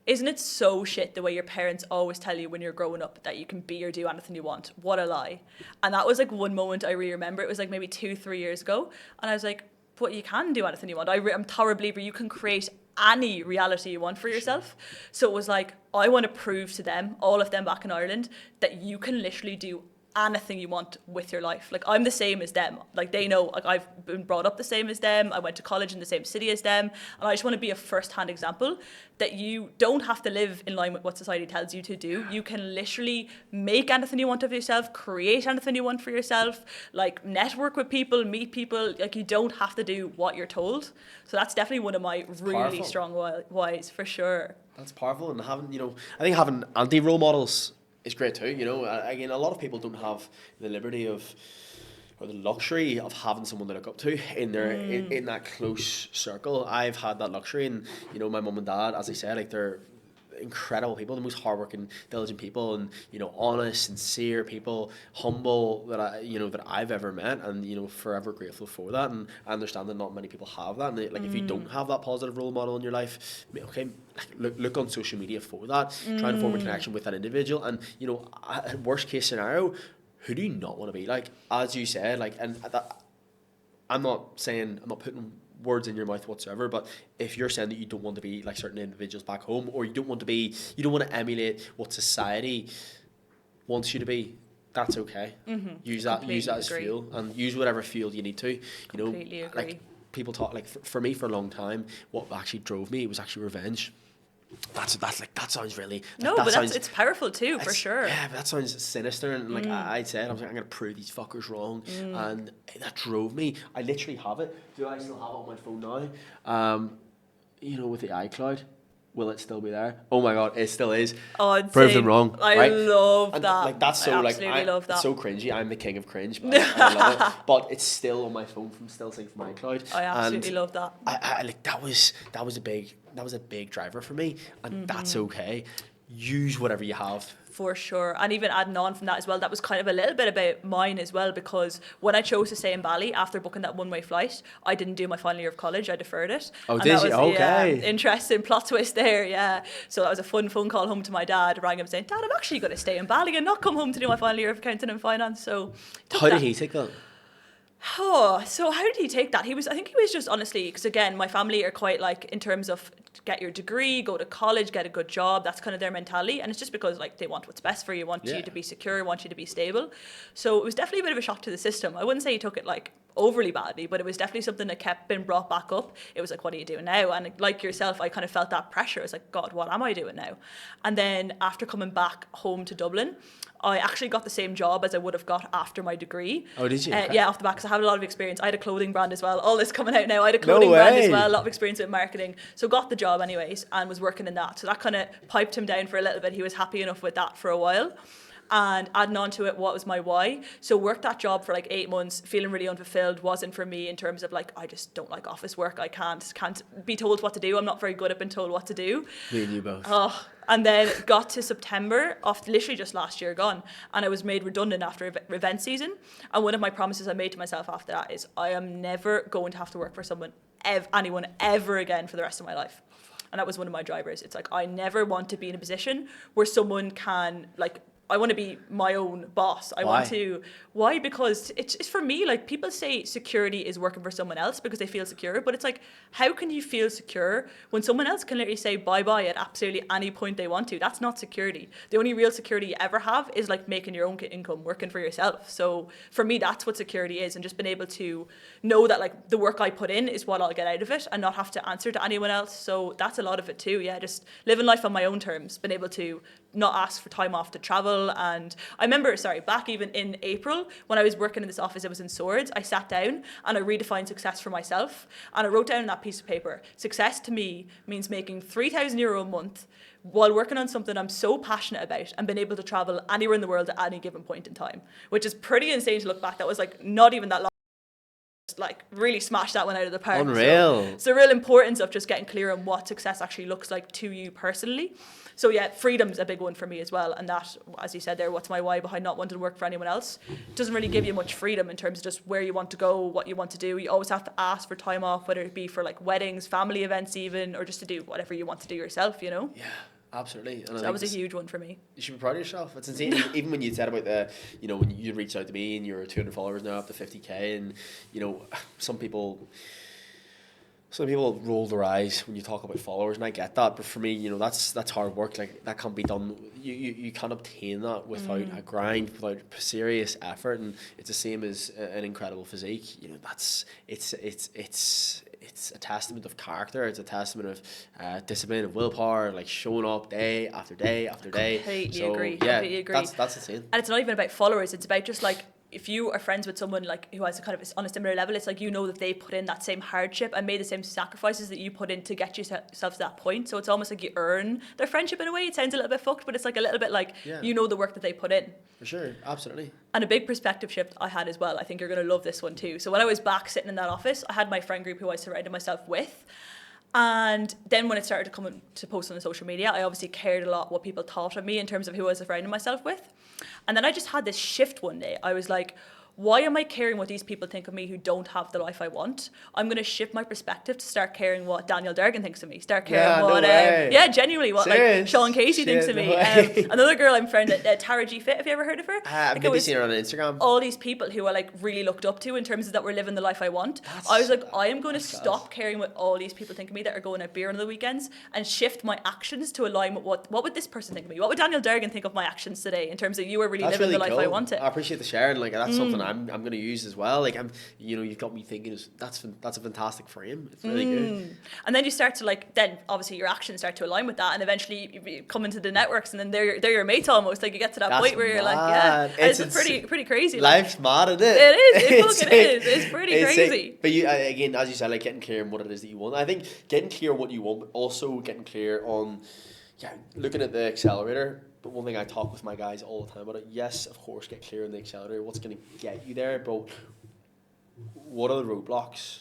isn't it so shit the way your parents always tell you when you're growing up that you can be or do anything you want? What a lie. And that was like one moment I really remember. It was like maybe 2-3 years ago. And I was like, but you can do anything you want. I'm a thorough believer you can create any reality you want for yourself. So it was like, I want to prove to them, all of them back in Ireland, that you can literally do anything you want with your life. Like, I'm the same as them. Like, they know, like, I've been brought up the same as them. I went to college in the same city as them. And I just want to be a first-hand example that you don't have to live in line with what society tells you to do. You can literally make anything you want of yourself, create anything you want for yourself, like, network with people, meet people. Like, you don't have to do what you're told. So that's definitely one of my really strong whys, for sure. That's powerful. And having, I think having anti-role models is great too. Again, a lot of people don't have the liberty of, or the luxury of having someone to look up to in their in that close circle. I've had that luxury, and my mum and dad, as I said, like, they're incredible people, the most hardworking, diligent people, and honest, sincere people, humble that I've ever met, and forever grateful for that. And I understand that not many people have that, and if you don't have that positive role model in your life, okay, look on social media for that, try and form a connection with that individual. And worst case scenario, who do you not want to be like? As you said, like, and that, I'm not putting words in your mouth whatsoever, but if you're saying that you don't want to be like certain individuals back home, or you don't want to emulate what society wants you to be, that's okay. Use that as fuel, and use whatever fuel you need to. Completely agree. Like, people talk, like, for me, for a long time, what actually drove me was actually revenge. That sounds really... it's powerful too, for sure. Yeah, but that sounds sinister, and like I said, I'm going to prove these fuckers wrong, and that drove me. I literally have it. Do I still have it on my phone now? With the iCloud. Will it still be there? Oh my god, it still is. Oh, prove them wrong. I love that. Like, that's so, I like, absolutely love that. It's so cringy. I'm the king of cringe, but I love it. But it's still on my phone still synced from iCloud. I absolutely love that. I like, that was a big driver for me, and that's okay. Use whatever you have. For sure. And even adding on from that as well, that was kind of a little bit about mine as well, because when I chose to stay in Bali after booking that one-way flight, I didn't do my final year of college. I deferred it. Oh, did you? Okay. Interesting plot twist there, yeah. So that was a fun phone call home to my dad. Rang him saying, Dad, I'm actually going to stay in Bali and not come home to do my final year of accounting and finance. So how did he take that? Oh, so how did he take that? I think he was just, honestly, because again, my family are quite like, in terms of get your degree, go to college, get a good job. That's kind of their mentality. And it's just because, like, they want what's best for you, want you to be secure, want you to be stable. So it was definitely a bit of a shock to the system. I wouldn't say he took it like overly badly, but it was definitely something that kept being brought back up. It was like, what are you doing now? And like yourself, I kind of felt that pressure. I was like, God, what am I doing now? And then after coming back home to Dublin, I actually got the same job as I would have got after my degree. Oh, did you? Yeah, off the back, because I had a lot of experience. I had a clothing brand as well. All this coming out now. I had a clothing brand as well, a lot of experience with marketing. So got the job anyways and was working in that. So that kind of piped him down for a little bit. He was happy enough with that for a while. And adding on to it, what was my why? So worked that job for like 8 months, feeling really unfulfilled. Wasn't for me in terms of like, I just don't like office work. I can't be told what to do. I'm not very good at being told what to do. Me and you both. Oh, and then got to September of literally just last year gone, and I was made redundant after event season. And one of my promises I made to myself after that is I am never going to have to work for anyone ever again for the rest of my life. And that was one of my drivers. It's like, I never want to be in a position where someone can, like, I want to be my own boss. Why? Because it's for me, like, people say security is working for someone else because they feel secure, but it's like, how can you feel secure when someone else can literally say bye-bye at absolutely any point they want to? That's not security. The only real security you ever have is like making your own income, working for yourself. So for me, that's what security is, and just being able to know that like the work I put in is what I'll get out of it and not have to answer to anyone else. So that's a lot of it too. Yeah, just living life on my own terms, being able to not ask for time off to travel. And I remember, back even in April when I was working in this office, I was in Swords, I sat down and I redefined success for myself, and I wrote down on that piece of paper, success to me means making €3,000 a month while working on something I'm so passionate about and being able to travel anywhere in the world at any given point in time, which is pretty insane to look back. That was like not even that long. Like really smashed that one out of the park. Unreal. So real importance of just getting clear on what success actually looks like to you personally. So yeah, freedom's a big one for me as well. And that, as you said there, what's my why behind not wanting to work for anyone else? It doesn't really give you much freedom in terms of just where you want to go, what you want to do. You always have to ask for time off, whether it be for like weddings, family events even, or just to do whatever you want to do yourself, you know? Yeah. Absolutely. And So that was a huge one for me. You should be proud of yourself. It's insane. Even when you said about when you reached out to me and you're 200 followers now up to 50K, and some people roll their eyes when you talk about followers, and I get that. But for me, that's hard work. Like, that can't be done. You can't obtain that without a grind, without serious effort. And it's the same as an incredible physique. It's a testament of character. It's a testament of discipline, of willpower, like showing up day after day after day. Completely agree. That's insane. And it's not even about followers. It's about just like, if you are friends with someone like who has on a similar level, it's like that they put in that same hardship and made the same sacrifices that you put in to get yourself to that point. So it's almost like you earn their friendship in a way. It sounds a little bit fucked, but it's like a little bit like the work that they put in. For sure, absolutely. And a big perspective shift I had as well. I think you're going to love this one too. So when I was back sitting in that office, I had my friend group who I surrounded myself with. And then when it started to come to post on the social media, I obviously cared a lot what people thought of me in terms of who I was surrounding myself with. And then I just had this shift one day. I was like, why am I caring what these people think of me who don't have the life I want? I'm going to shift my perspective to start caring what Daniel Durgan thinks of me. Start caring genuinely what like Sean Casey thinks of me. Another girl I'm friend at Tara G Fit. Have you ever heard of her? I've maybe seen her on Instagram. All these people who I like really looked up to in terms of that were living the life I want. I was like, I am going to stop caring what all these people think of me that are going out beer on the weekends and shift my actions to align with what would this person think of me? What would Daniel Durgan think of my actions today in terms of you are really living the life I wanted? I appreciate the sharing. Like, that's something I'm going to use as well. Like, you've got me thinking, that's a fantastic frame. It's really good. And then you start to then obviously your actions start to align with that, and eventually you come into the networks, and then they're your mates almost. Like, you get to that point where you're like, it's pretty crazy. Life's mad, isn't it? It is. It's pretty crazy. But you again, as you said, like, getting clear on what it is that you want. I think getting clear on what you want, but also getting clear on looking at the accelerator. But one thing I talk with my guys all the time about it, yes, of course, get clear on the accelerator, what's going to get you there, but what are the roadblocks?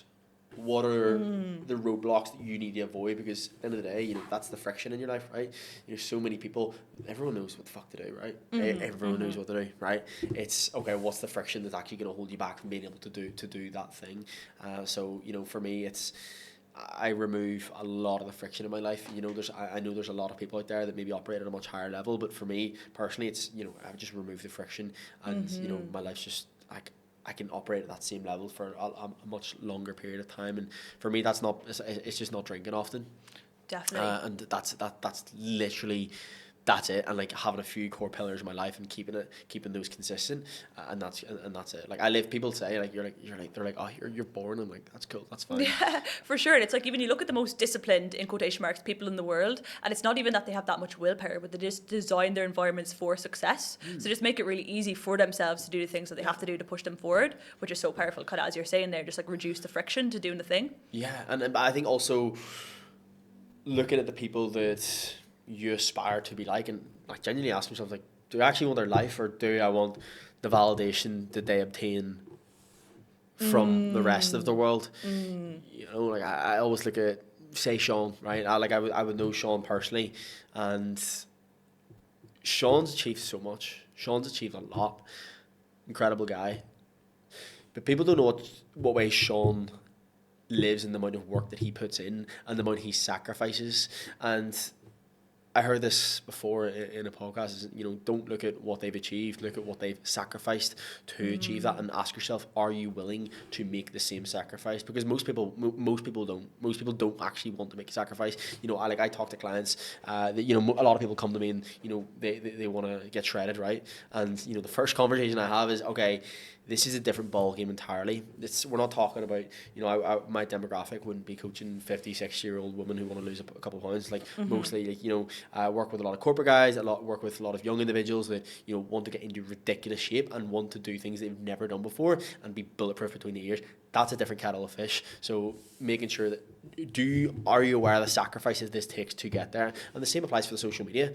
What are the roadblocks that you need to avoid? Because at the end of the day, that's the friction in your life, right? So many people, everyone knows what the fuck to do, right? Everyone knows what to do, right? It's, okay, what's the friction that's actually going to hold you back from being able to do that thing? So, for me, it's, I remove a lot of the friction in my life. I know there's a lot of people out there that maybe operate at a much higher level, but for me personally, it's I just remove the friction, and my life's just like, I can operate at that same level for a much longer period of time. And for me, it's just not drinking often. Definitely. And that's literally. That's it, and like having a few core pillars in my life and keeping those consistent, and that's it. Like, I live. People say they're like, oh, you're boring. I'm like, that's cool, that's fine. Yeah, for sure. And it's like, even you look at the most disciplined, in quotation marks, people in the world, and it's not even that they have that much willpower, but they just design their environments for success. So just make it really easy for themselves to do the things that they have to do to push them forward, which is so powerful. Kind of, as you're saying there, just like reduce the friction to doing the thing. Yeah, and I think also looking at the people that you aspire to be like, and like genuinely ask myself, like, do I actually want their life, or do I want the validation that they obtain from the rest of the world? Like, I always look at, say, Sean, right? I would know Sean personally, and Sean's achieved so much. Sean's achieved a lot. Incredible guy. But people don't know what way Sean lives, and the amount of work that he puts in, and the amount he sacrifices. And I heard this before in a podcast, don't look at what they've achieved, look at what they've sacrificed to achieve that, and ask yourself, are you willing to make the same sacrifice? Because most people don't. Most people don't actually want to make a sacrifice. I talk to clients that, a lot of people come to me and, they want to get shredded, right? And, the first conversation I have is, okay, this is a different ball game entirely. We're not talking about, my demographic wouldn't be coaching 50, 60-year-old women who want to lose a couple of pounds. Like, mostly, I work with a lot of corporate guys, work with a lot of young individuals that, want to get into ridiculous shape and want to do things they've never done before and be bulletproof between the ears. That's a different kettle of fish. So making sure that, are you aware of the sacrifices this takes to get there? And the same applies for the social media.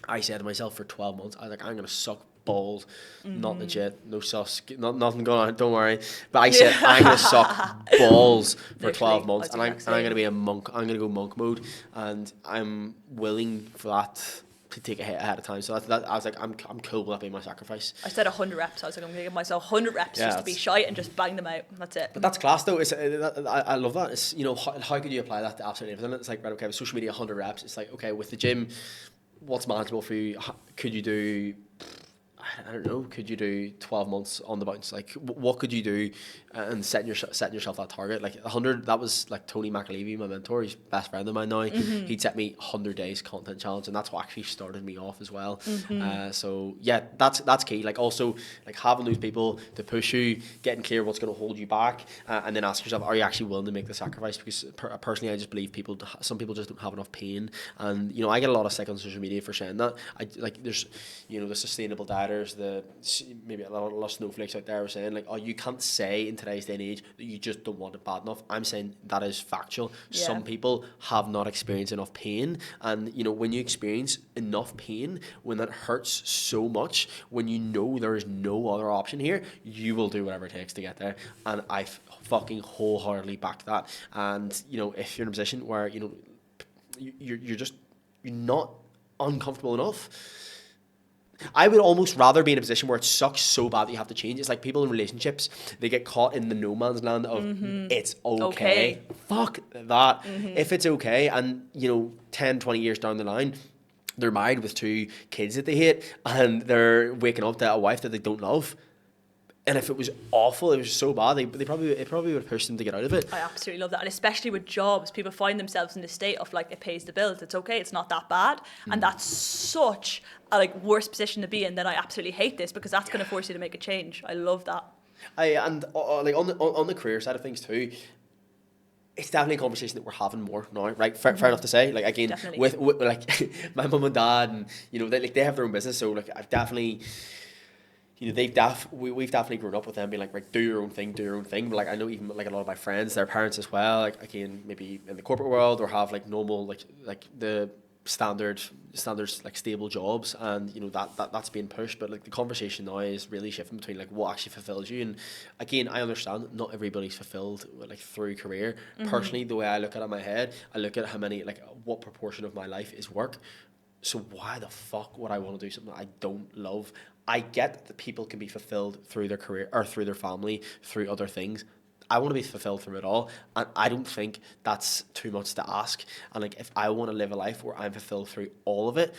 I said to myself for 12 months, I was like, I'm going to suck balls, not legit, no sauce, nothing going on, don't worry. But I said, I'm going to suck balls for 12 months, and I'm going to be a monk. I'm going to go monk mode, and I'm willing for that to take a hit ahead of time. So that I was like, I'm cool with that being my sacrifice. I said 100 reps. I was like, I'm gonna give myself 100 reps just to be shy and just bang them out. That's it. But that's class though. I love that. It's, you know, how could you apply that to absolutely everything? It's like, right, okay, with social media, 100 reps. It's like, okay, with the gym, what's manageable for you? Could you do, I don't know, could you do 12 months on the bounce? Like, what could you do and setting yourself that target? Like 100, that was like Tony McAlevey, my mentor, he's best friend of mine now. He'd set me 100 days content challenge, and that's what actually started me off as well. So yeah, that's key. Like also like having those people to push you, getting clear what's going to hold you back, and then ask yourself, are you actually willing to make the sacrifice? Because personally, I just believe some people just don't have enough pain, and you know, I get a lot of stick on social media for saying that. I like there's, you know, the sustainable dieters, maybe a lot of snowflakes out there are saying like, oh, you can't say in today's day and age that you just don't want it bad enough. I'm saying that is factual. Yeah. Some people have not experienced enough pain, and you know, when you experience enough pain, when that hurts so much, when you know there is no other option here, you will do whatever it takes to get there. And I fucking wholeheartedly back that. And you know, if you're in a position where you know you're not uncomfortable enough, I would almost rather be in a position where it sucks so bad that you have to change. It's like people in relationships, they get caught in the no man's land of it's okay. Fuck that. If it's okay, and you know, 10, 20 years down the line, they're married with 2 kids that they hate, and they're waking up to a wife that they don't love. And if it was awful, it was so bad, it probably would push them to get out of it. I absolutely love that. And especially with jobs, people find themselves in the state of like, it pays the bills, it's okay, it's not that bad. And that's such a like worse position to be in. Then I absolutely hate this, because that's going to force you to make a change. I love that. And like on the career side of things too, it's definitely a conversation that we're having more now, right? Fair enough to say. Like again, with like my mum and dad, and you know, they have their own business, so like I've definitely, you know, we've definitely grown up with them being like, right, do your own thing. But like I know even like a lot of my friends, their parents as well, like again, maybe in the corporate world, or have like normal like the standards like stable jobs, and you know that's being pushed. But like the conversation now is really shifting between like what actually fulfills you. And again, I understand not everybody's fulfilled like through career. Personally, the way I look at it in my head, I look at how many, like what proportion of my life is work. So why the fuck would I want to do something I don't love? I get that people can be fulfilled through their career or through their family, through other things. I want to be fulfilled through it all, and I don't think that's too much to ask. And like, if I want to live a life where I'm fulfilled through all of it,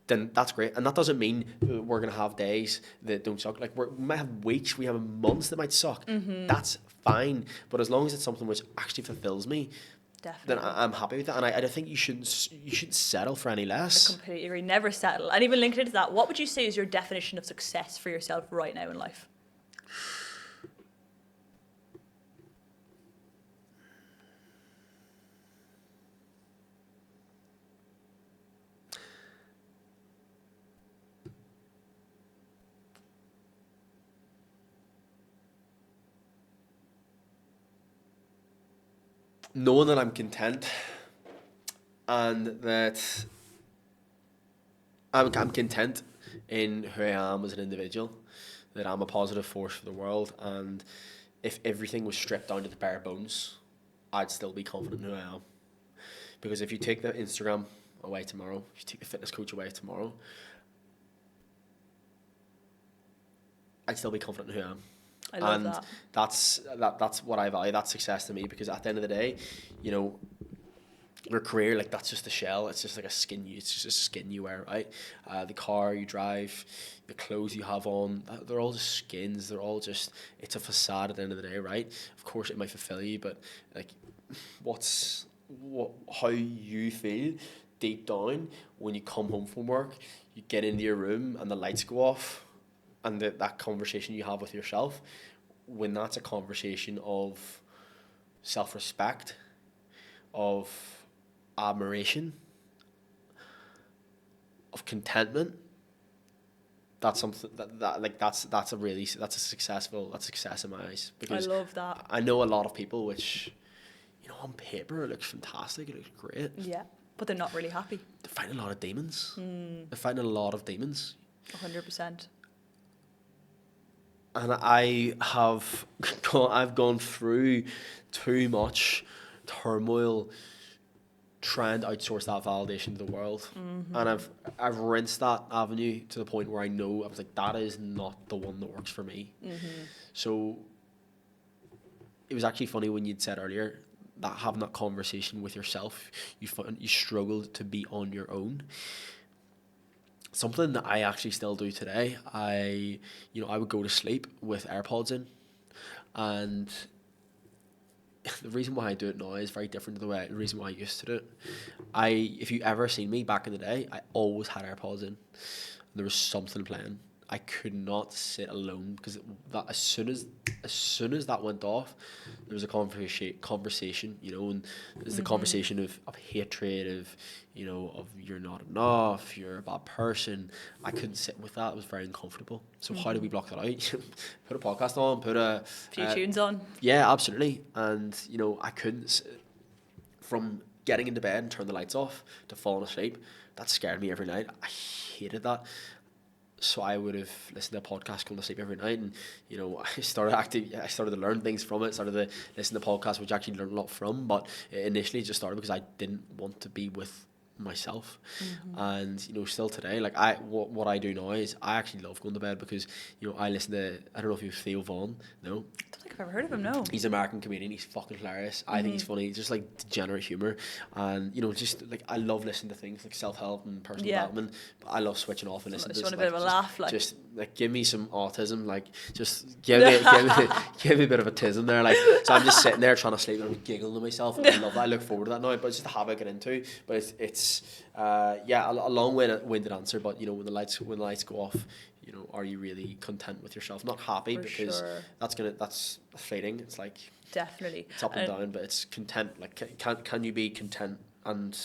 then that's great. And that doesn't mean we're gonna have days that don't suck. Like we might have weeks, we have months that might suck. That's fine. But as long as it's something which actually fulfills me, definitely, then I'm happy with that. And I think you shouldn't settle for any less. I completely agree. Never settle. And even linked into that, what would you say is your definition of success for yourself right now in life? Knowing that I'm content, and that I'm content in who I am as an individual, that I'm a positive force for the world, and if everything was stripped down to the bare bones, I'd still be confident in who I am. Because if you take the Instagram away tomorrow, if you take the fitness coach away tomorrow, I'd still be confident in who I am. I love that. That's what I value. That's success to me, because at the end of the day, you know, your career, like that's just a shell. It's just like a skin. It's just a skin you wear, right? The car you drive, the clothes you have on, they're all just skins. They're all just, it's a facade at the end of the day, right? Of course, it might fulfill you, but like, how you feel deep down when you come home from work, you get into your room and the lights go off, and that conversation you have with yourself, when that's a conversation of self-respect, of admiration, of contentment, that's something that's a success in my eyes. Because I love that. I know a lot of people which, you know, on paper it looks fantastic, it looks great. Yeah, but they're not really happy. They're fighting a lot of demons. They're fighting a lot of demons. 100%. And I've gone through too much turmoil try and outsource that validation to the world. And I've rinsed that avenue to the point where I know I was like, that is not the one that works for me. So it was actually funny when you'd said earlier that having that conversation with yourself, you struggled to be on your own. Something that I actually still do today, I would go to sleep with AirPods in, and the reason why I do it now is very different to the reason why I used to do it. If you ever seen me back in the day, I always had AirPods in. There was something playing. I could not sit alone because as soon as that went off, there was a conversation, and it was the conversation of hatred, of you're not enough, you're a bad person. I couldn't sit with that. It was very uncomfortable. So how do we block that out? Put a podcast on, put a few tunes on. Yeah, absolutely. And I couldn't, from getting into bed and turn the lights off to falling asleep. That scared me every night. I hated that. So I would have listened to a podcast going to sleep every night, and I started to learn things from it. Started to listen to podcasts, which I actually learned a lot from. But initially, it just started because I didn't want to be with myself. And still today, like what I do now is I actually love going to bed because I listen to, I don't know if you've Theo Vaughn. No, I don't think I've ever heard of him. No, he's an American comedian. He's fucking hilarious. I think he's funny. He's just like degenerate humor, and just like I love listening to things like self-help and personal development, but I love switching off and listening to just a bit of a laugh, like just like give me some autism, like just give me a bit of a tism there, like. So I'm just sitting there trying to sleep and I'm giggling to myself, and I love that. I look forward to that now, but it's just a habit I get into. But it's a long-winded answer, but when the lights go off, are you really content with yourself? Not happy, because that's fleeting. It's like definitely it's up and down, but it's content. Like can you be content? And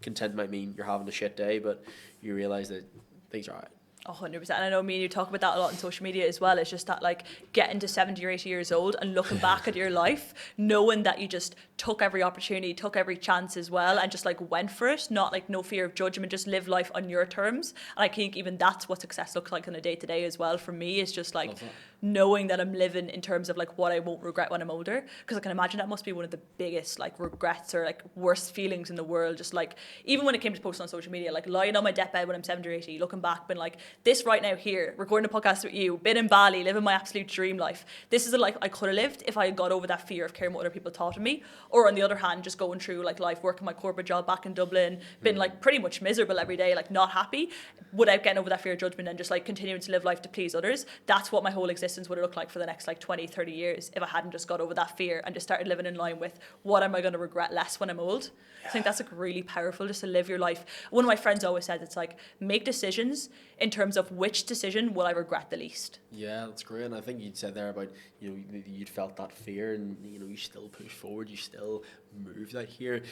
content might mean you're having a shit day, but you realize that things are alright. 100%. And I know me and you talk about that a lot on social media as well. It's just that, like, getting to 70 or 80 years old and looking back at your life, knowing that you just took every opportunity, took every chance as well, and just like went for it, not like no fear of judgment, just live life on your terms. And I think even that's what success looks like on a day to day as well. For me, it's just like knowing that I'm living in terms of like what I won't regret when I'm older, because I can imagine that must be one of the biggest like regrets or like worst feelings in the world. Just like, even when it came to posting on social media, like lying on my deathbed when I'm 70 or 80, looking back, been like, this right now here, recording a podcast with you, been in Bali, living my absolute dream life. This is the life I could have lived if I had got over that fear of caring what other people thought of me. Or on the other hand, just going through like life, working my corporate job back in Dublin, been like pretty much miserable every day, like not happy, without getting over that fear of judgment and just like continuing to live life to please others. That's what my whole existence would have looked like for the next like 20, 30 years if I hadn't just got over that fear and just started living in line with what am I going to regret less when I'm old. I think that's like really powerful, just to live your life. One of my friends always said, it's like, make decisions in terms of which decision will I regret the least. Yeah, that's great. And I think you'd said there about, you'd felt that fear and, you still push forward, you still moved out here.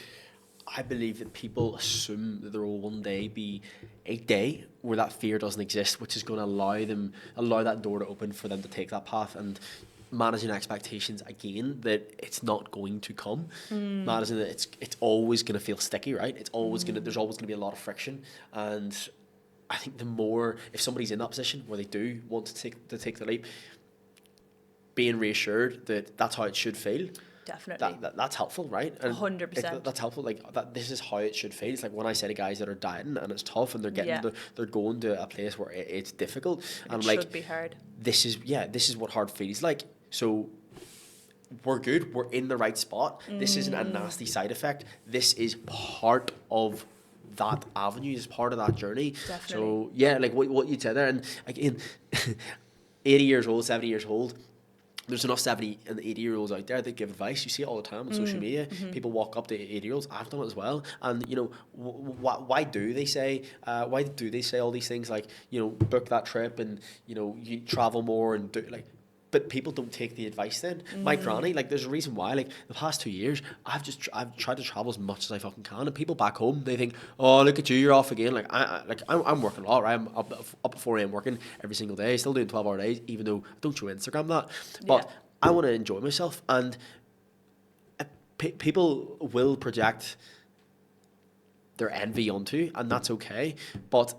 I believe that people assume that there will one day be a day where that fear doesn't exist, which is going to allow that door to open for them to take that path. And managing expectations again, that it's not going to come. Managing that it's always going to feel sticky, right? It's always there's always going to be a lot of friction. And I think the more, if somebody's in that position where they do want to take the leap, being reassured that that's how it should feel. Definitely. That's helpful, right? And 100%. That's helpful. Like that, this is how it should feel. It's like when I say to guys that are dieting and it's tough and they're going to a place where it's difficult, and it like, should be hard. This is what hard feels like. So we're good. We're in the right spot. This isn't a nasty side effect. This is part of that avenue. Is part of that journey. Definitely. So yeah, like what you said there, and again, 80 years old, 70 years old. There's enough 70 and 80-year-olds out there that give advice. You see it all the time on social media. People walk up to 80-year-olds. I've done it as well. And why do they say all these things like book that trip and you travel more and do like. But people don't take the advice then. My granny, like, there's a reason why. Like, the past 2 years, I've tried to travel as much as I fucking can. And people back home, they think, oh, look at you, you're off again. Like, I'm working a lot, right? I'm up at 4 a.m. working every single day, still doing 12-hour days, even though I don't show Instagram that. But I want to enjoy myself. And people will project their envy onto, and that's okay. But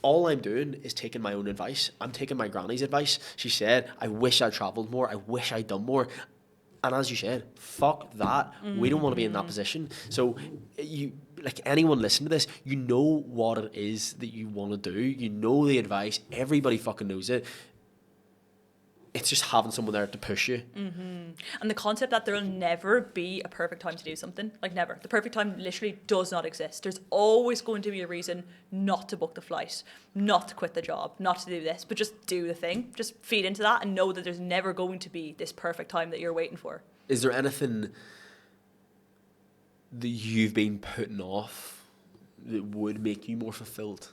all I'm doing is taking my own advice. I'm taking my granny's advice. She said, I wish I travelled more. I wish I'd done more. And as you said, fuck that. We don't want to be in that position. So like anyone listening to this, you know what it is that you want to do. You know the advice. Everybody fucking knows it. It's just having someone there to push you. And the concept that there'll never be a perfect time to do something, like never. The perfect time literally does not exist. There's always going to be a reason not to book the flight, not to quit the job, not to do this, but just do the thing. Just feed into that and know that there's never going to be this perfect time that you're waiting for. Is there anything that you've been putting off that would make you more fulfilled?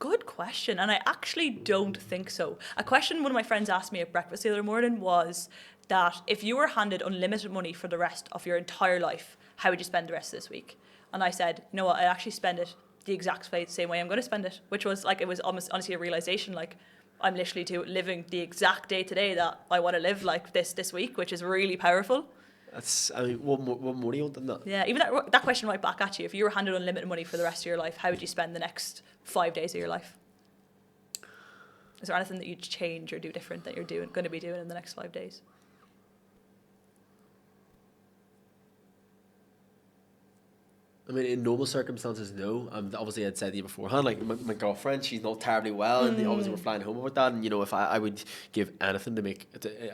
Good question, and I actually don't think so. A question one of my friends asked me at breakfast the other morning was that if you were handed unlimited money for the rest of your entire life, how would you spend the rest of this week? And I said, you know what, I'd actually spend it the exact same way I'm going to spend it, which was like, it was almost honestly a realization, like I'm literally living the exact day today that I want to live like this week, which is really powerful. That's, I mean, what more do you want than that? Yeah, even that question right back at you. If you were handed unlimited money for the rest of your life, how would you spend the next 5 days of your life? Is there anything that you'd change or do different that you're going to be doing in the next 5 days? I mean, in normal circumstances, no. Obviously, I'd said to you beforehand, like my girlfriend, she's not terribly well, and obviously we're flying home about that. And you know, if I would give anything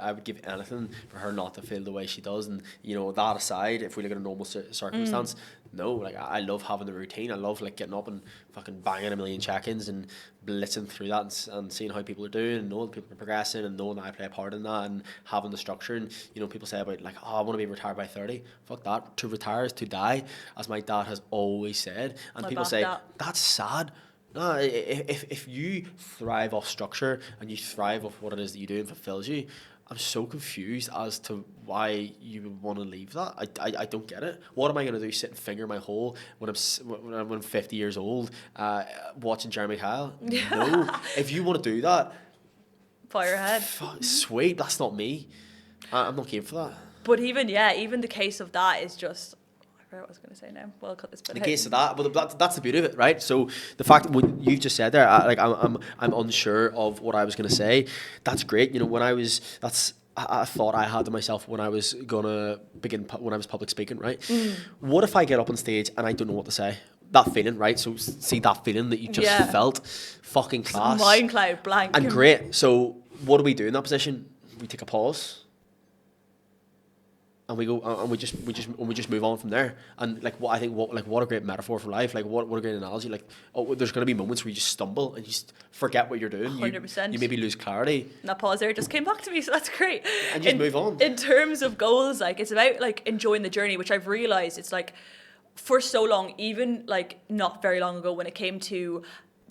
I would give anything for her not to feel the way she does. And you know, that aside, if we look at a normal circumstance, no. Like I love having the routine. I love like getting up and fucking banging a million check-ins and blitzing through that and seeing how people are doing and knowing people are progressing and knowing that I play a part in that and having the structure. And you know, people say about like, oh, I want to be retired by 30. Fuck that. To retire is to die, as my dad has always said. And people say that's sad. No, if you thrive off structure and you thrive off what it is that you do and fulfills you, I'm so confused as to why you would want to leave that. I don't get it. What am I going to do? Sit and finger my hole when I'm 50 years old, watching Jeremy Kyle? No. If you want to do that, fire ahead. Sweet. That's not me. I'm not keen for that. But even the case of that is just. I forgot what I was going to say now. Well, I'll cut this bit out. The case of that, well, that's the beauty of it, right? So the fact that what you've just said there, I'm unsure of what I was going to say. That's great. You know, I thought I had to myself when I was gonna when I was public speaking, right? What if I get up on stage and I don't know what to say? That feeling, right? So see that feeling that you just felt, fucking class. Mind cloud blank. And great. So what do we do in that position? We take a pause. And we go and we just move on from there. And like what a great metaphor for life. Like what a great analogy. Like there's gonna be moments where you just stumble and you just forget what you're doing. 100%. You maybe lose clarity. And that pause there just came back to me, so that's great. And just move on. In terms of goals, like it's about like enjoying the journey, which I've realized it's like for so long, even like not very long ago when it came to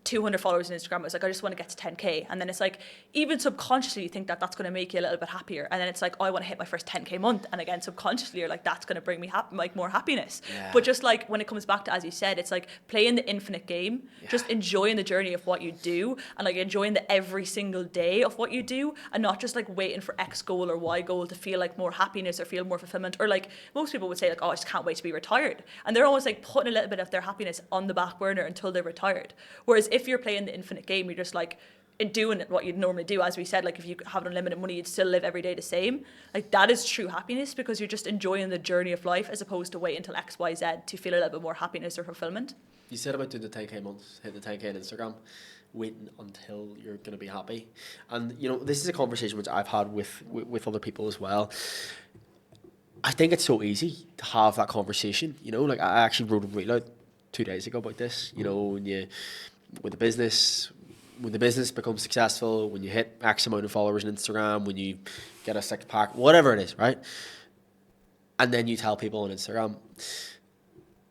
200 followers on Instagram, I was like, I just want to get to 10k. And then it's like, even subconsciously you think that that's going to make you a little bit happier. And then it's like, oh, I want to hit my first 10k month. And again, subconsciously you're like, that's going to bring me like more happiness. Yeah. But just like when it comes back to, as you said, it's like playing the infinite game, just enjoying the journey of what you do and like enjoying the every single day of what you do and not just like waiting for X goal or Y goal to feel like more happiness or feel more fulfillment. Or like most people would say like, oh, I just can't wait to be retired. And they're almost like putting a little bit of their happiness on the back burner until they're retired. Whereas if you're playing the infinite game, you're just like in doing it what you'd normally do. As we said, like if you have unlimited money, you'd still live every day the same. Like that is true happiness because you're just enjoying the journey of life as opposed to wait until X, Y, Z to feel a little bit more happiness or fulfillment. You said about doing the 10k months, hit the 10k on Instagram, waiting until you're going to be happy. And you know, this is a conversation which I've had with other people as well. I think it's so easy to have that conversation. You know, like I actually wrote a reel out 2 days ago about this. You know, when the business becomes successful, when you hit X amount of followers on Instagram, when you get a 6-pack, whatever it is, right? And then you tell people on Instagram,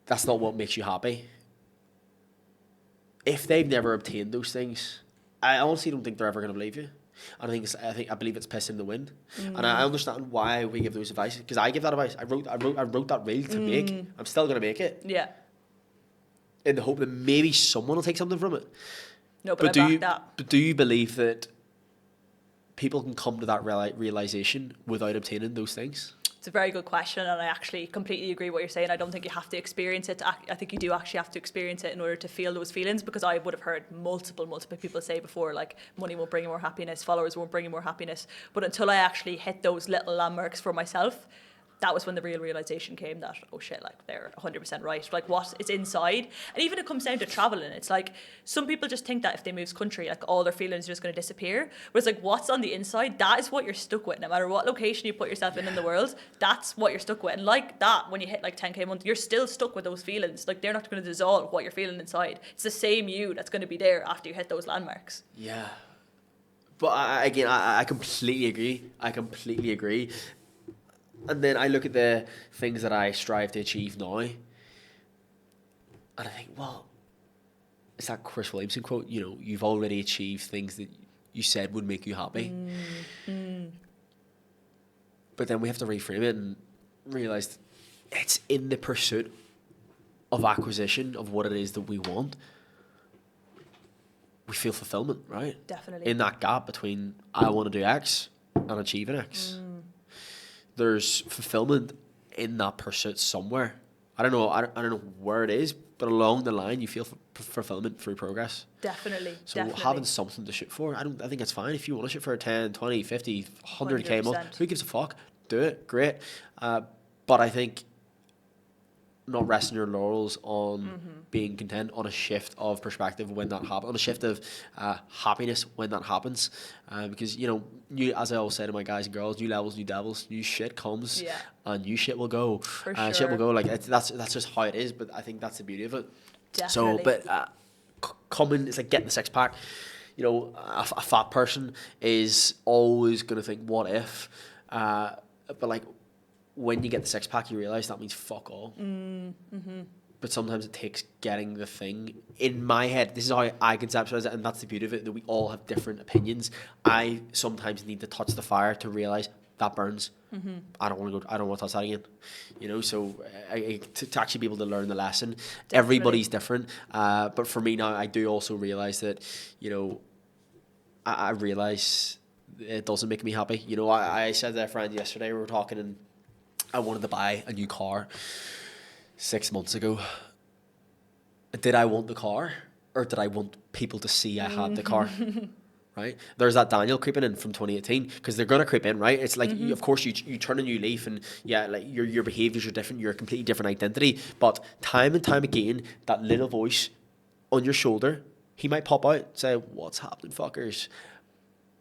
that's not what makes you happy. If they've never obtained those things, I honestly don't think they're ever going to believe you. And I believe it's piss in the wind. And I understand why we give those advice, because I give that advice. I wrote that reel to make. I'm still going to make it. Yeah. In the hope that maybe someone will take something from it. No, but I back that. But do you believe that people can come to that realization without obtaining those things? It's a very good question, and I actually completely agree with what you're saying. I don't think you have to experience it. I think you do actually have to experience it in order to feel those feelings, because I would have heard multiple people say before, like, money won't bring you more happiness, followers won't bring you more happiness. But until I actually hit those little landmarks for myself, that was when the real realization came that, oh shit, like they're 100% right. Like what is inside. And even it comes down to traveling. It's like some people just think that if they move country, like all their feelings are just going to disappear. Whereas like what's on the inside, that is what you're stuck with. No matter what location you put yourself in the world, that's what you're stuck with. And like that, when you hit like 10K a month, you're still stuck with those feelings. Like they're not going to dissolve what you're feeling inside. It's the same you that's going to be there after you hit those landmarks. Yeah. But I completely agree. I completely agree. And then I look at the things that I strive to achieve now, and I think, well, it's that Chris Williamson quote, you know, you've already achieved things that you said would make you happy. But then we have to reframe it and realize it's in the pursuit of acquisition of what it is that we want. We feel fulfillment, right? Definitely. In that gap between I want to do X and achieving X. There's fulfillment in that pursuit somewhere. I don't know where it is, but along the line you feel fulfillment through progress. Definitely. So having something to shoot for, I think it's fine. If you want to shoot for a 10, 20, 50, 100K a month, who gives a fuck? Do it, great. But I think not resting your laurels on being content, on a shift of perspective when that happens, on a shift of happiness when that happens, because you know, as I always say to my guys and girls, new levels, new devils, new shit comes, and new shit will go. For sure. Shit will go. Like that's just how it is. But I think that's the beauty of it. Definitely. So, but coming, it's like getting the six pack. You know, a fat person is always gonna think, what if? But like, when you get the six pack, you realize that means fuck all. But sometimes it takes getting the thing. In my head, this is how I conceptualize it, and that's the beauty of it, that we all have different opinions. I sometimes need to touch the fire to realize that burns. I don't want to touch that again. You know, so to actually be able to learn the lesson. Definitely. Everybody's different. But for me now, I do also realize that, you know, I realize it doesn't make me happy. You know, I said to a friend yesterday, we were talking, and I wanted to buy a new car 6 months ago. Did I want the car, or did I want people to see I had the car? Right? There's that Daniel creeping in from 2018, because they're gonna creep in, right? It's like of course you turn a new leaf, and yeah, like your behaviors are different. You're a completely different identity. But time and time again, that little voice on your shoulder, he might pop out and say, "What's happening, fuckers?"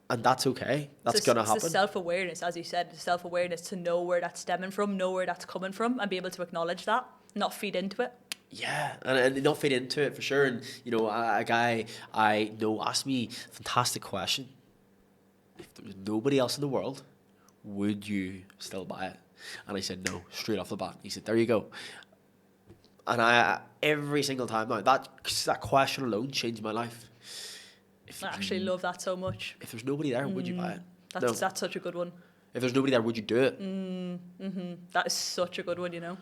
And that's okay. That's going to happen. It's the self-awareness, as you said, the self-awareness to know where that's stemming from, know where that's coming from, and be able to acknowledge that, not feed into it. Yeah, and not feed into it for sure. And, you know, a guy I know asked me a fantastic question. If there was nobody else in the world, would you still buy it? And I said no, straight off the bat. He said, there you go. And I every single time now, that question alone changed my life. I actually love that so much. If there's nobody there, would you buy it? That's such a good one. If there's nobody there, would you do it? That is such a good one, you know.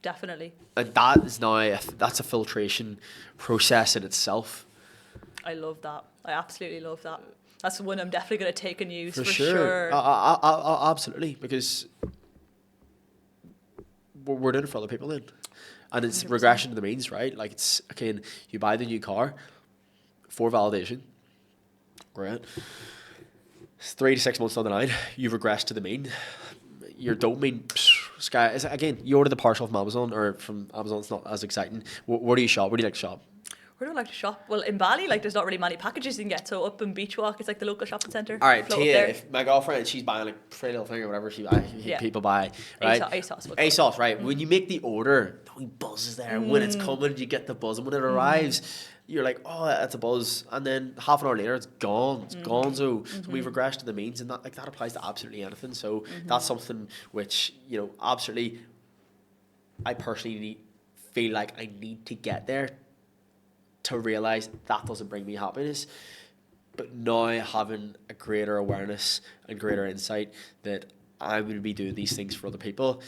Definitely. And that is now, that's a filtration process in itself. I love that. I absolutely love that. That's the one I'm definitely going to take and use for sure. sure. Absolutely, because we're doing it for other people then. And it's 100%. Regression to the means, right? Like, it's, okay, you buy the new car for validation. Great. 3 to 6 months down the line, you've regressed to the mean. Your dopamine, sky. Again, you order the parcel from Amazon, or from Amazon, it's not as exciting. Where do you shop? Where do you like to shop? Where do I like to shop? Well, in Bali, like, there's not really many packages you can get. So up in Beach Walk, it's like the local shopping centre. All right, Tia, if my girlfriend, she's buying like Pretty Little Thing or whatever people buy, right? ASOS, right? When you make the order, the buzz is there. When it's coming, you get the buzz, and when it arrives, you're like, oh, that's a buzz, and then half an hour later, it's gone. It's gone. So we've regressed to the means, and that applies to absolutely anything. So that's something which, you know, absolutely, I personally feel like I need to get there to realize that doesn't bring me happiness. But now having a greater awareness and greater insight that I'm going to be doing these things for other people,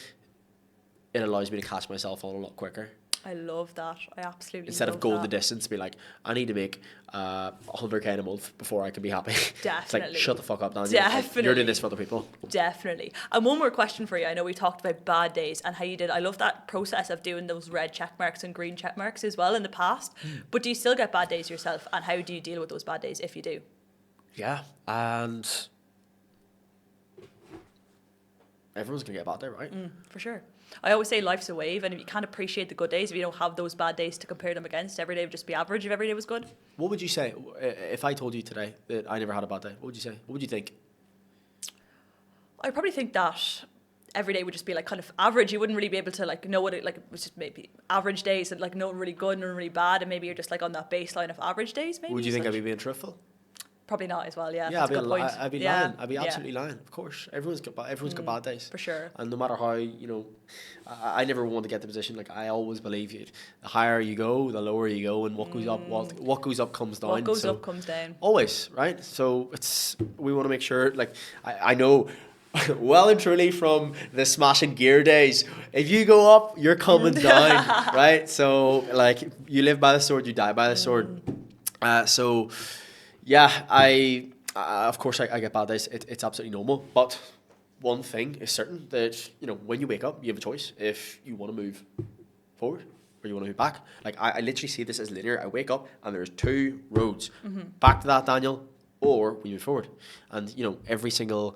it allows me to catch myself on a lot quicker. I love that. I absolutely Instead love of going that. the distance, be like, I need to make 100K a month before I can be happy. Definitely. It's like, shut the fuck up, Daniel. Definitely. Like, you're doing this for other people. Definitely. And one more question for you. I know we talked about bad days and how you did. I love that process of doing those red check marks and green check marks as well in the past. But do you still get bad days yourself? And how do you deal with those bad days if you do? Yeah. And everyone's going to get a bad day, right? For sure. I always say life's a wave, and if you can't appreciate the good days, if you don't have those bad days to compare them against, every day would just be average if every day was good. What would you say if I told you today that I never had a bad day? What would you say? What would you think? I probably think that every day would just be like kind of average. You wouldn't really be able to like know what it like. It was just maybe average days and like no really good, no really bad, and maybe you're just like on that baseline of average days. Maybe. Would you think I'd be being truthful? Probably not as well. Yeah. Yeah, That's a good point. I'd be lying. I'd be absolutely lying. Of course, everyone's got bad days. For sure. And no matter how, I never want to get the position. Like, I always believe it. The higher you go, the lower you go, and what goes up, what goes up comes down. What goes up comes down. Always, right? So we want to make sure. Like, I know. Well and truly from the smashing gear days, if you go up, you're coming down, right? So like, you live by the sword, you die by the sword. So. Yeah, of course I get bad days. It's absolutely normal. But one thing is certain, that when you wake up, you have a choice if you want to move forward or you want to move back. Like, I literally see this as linear. I wake up and there's two roads. Back to that, Daniel, or we move forward. And every single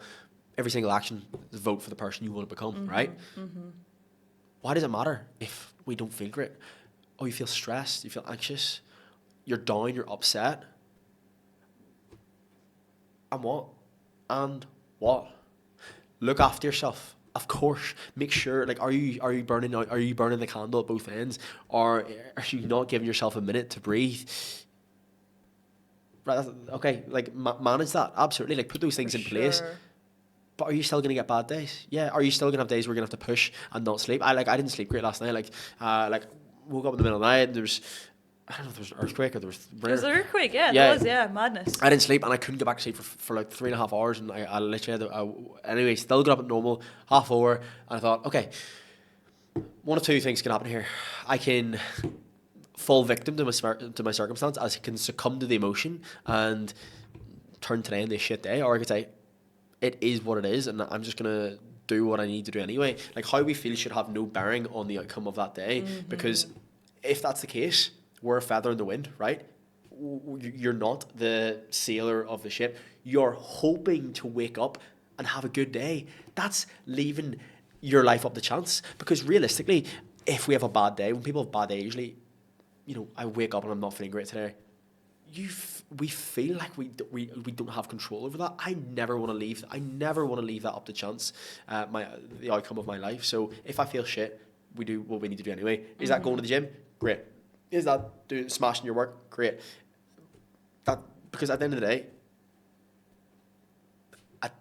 action is vote for the person you want to become, right? Why does it matter if we don't feel great? Oh, you feel stressed, you feel anxious, you're down, you're upset. And what? Look after yourself. Of course. Make sure, like, are you burning the candle at both ends? Or are you not giving yourself a minute to breathe? Right, okay, like, manage that. Absolutely. Like, put those things in place. But are you still going to get bad days? Yeah. Are you still going to have days where you're going to have to push and not sleep? I didn't sleep great last night. Like, woke up in the middle of the night and there was, I don't know if there was an earthquake or there was... There was an earthquake, yeah. There was, madness. I didn't sleep and I couldn't get back to sleep for like 3.5 hours, and I literally had to... Anyway, still got up at normal, 1/2 hour, and I thought, okay, one of two things can happen here. I can fall victim to my circumstance, I can succumb to the emotion and turn today into a shit day, or I could say, it is what it is and I'm just going to do what I need to do anyway. Like, how we feel should have no bearing on the outcome of that day, because if that's the case... We're a feather in the wind, right? You're not the sailor of the ship. You're hoping to wake up and have a good day. That's leaving your life up to chance. Because realistically, if we have a bad day, when people have bad days, usually, I wake up and I'm not feeling great today. We feel like we don't have control over that. I never want to leave that up to chance. The outcome of my life. So if I feel shit, we do what we need to do anyway. Is that going to the gym? Great. Is that smashing your work? Great. Because at the end of the day,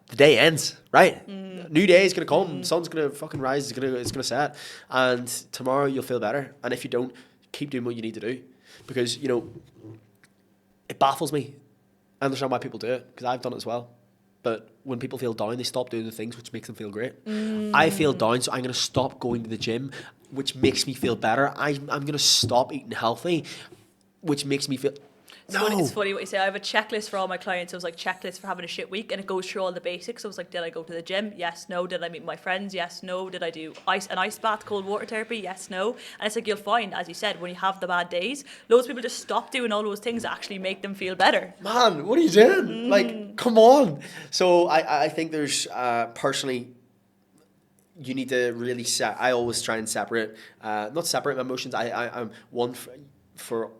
the day ends, right? New day is gonna come. Sun's gonna fucking rise. It's gonna set, and tomorrow you'll feel better. And if you don't, keep doing what you need to do, because it baffles me. I understand why people do it, because I've done it as well. But when people feel down, they stop doing the things which makes them feel great. I feel down, so I'm going to stop going to the gym, which makes me feel better. I'm going to stop eating healthy, which makes me feel... It's funny what you say. I have a checklist for all my clients. So it was like checklist for having a shit week, and it goes through all the basics. So it was like, did I go to the gym? Yes, no. Did I meet my friends? Yes, no. Did I do an ice bath, cold water therapy? Yes, no. And it's like, you'll find, as you said, when you have the bad days, loads of people just stop doing all those things that actually make them feel better. Man, what are you doing? Like, come on. So I think there's personally, you need to really I always try and not separate my emotions. I'm one for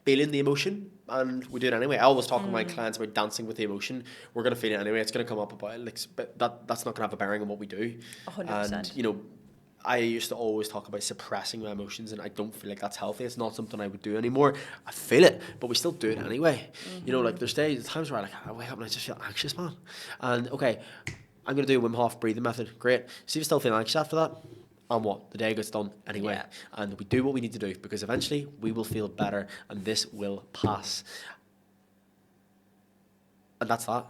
feeling the emotion, and we do it anyway. I always talk to my clients about dancing with the emotion. We're going to feel it anyway. It's going to come up about it, but that's not going to have a bearing on what we do. 100%. And, I used to always talk about suppressing my emotions, and I don't feel like that's healthy. It's not something I would do anymore. I feel it, but we still do it anyway. Like, there's times where I wake up and I just feel anxious, man. And, okay, I'm going to do a Wim Hof breathing method. Great. See if you still feel anxious after that. And what? The day gets done anyway. Yeah. And we do what we need to do, because eventually we will feel better and this will pass. And that's that.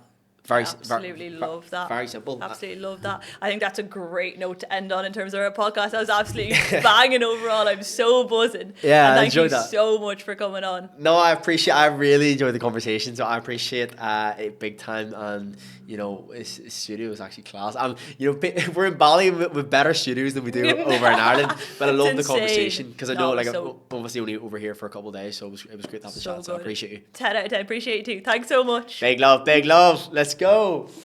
Love that. Very simple. Absolutely love that. I think that's a great note to end on in terms of our podcast. I was absolutely banging overall. I'm so buzzing. Yeah, and I enjoyed that. Thank you so much for coming on. No, I really enjoyed the conversation. So I appreciate it big time. And his studio is actually class. We're in Bali with better studios than we do over in Ireland. But I love the conversation, because I know I'm obviously only over here for a couple of days, so it was great to have the chat. So I appreciate you. 10 out of 10. Appreciate you too. Thanks so much. Big love. Let's go.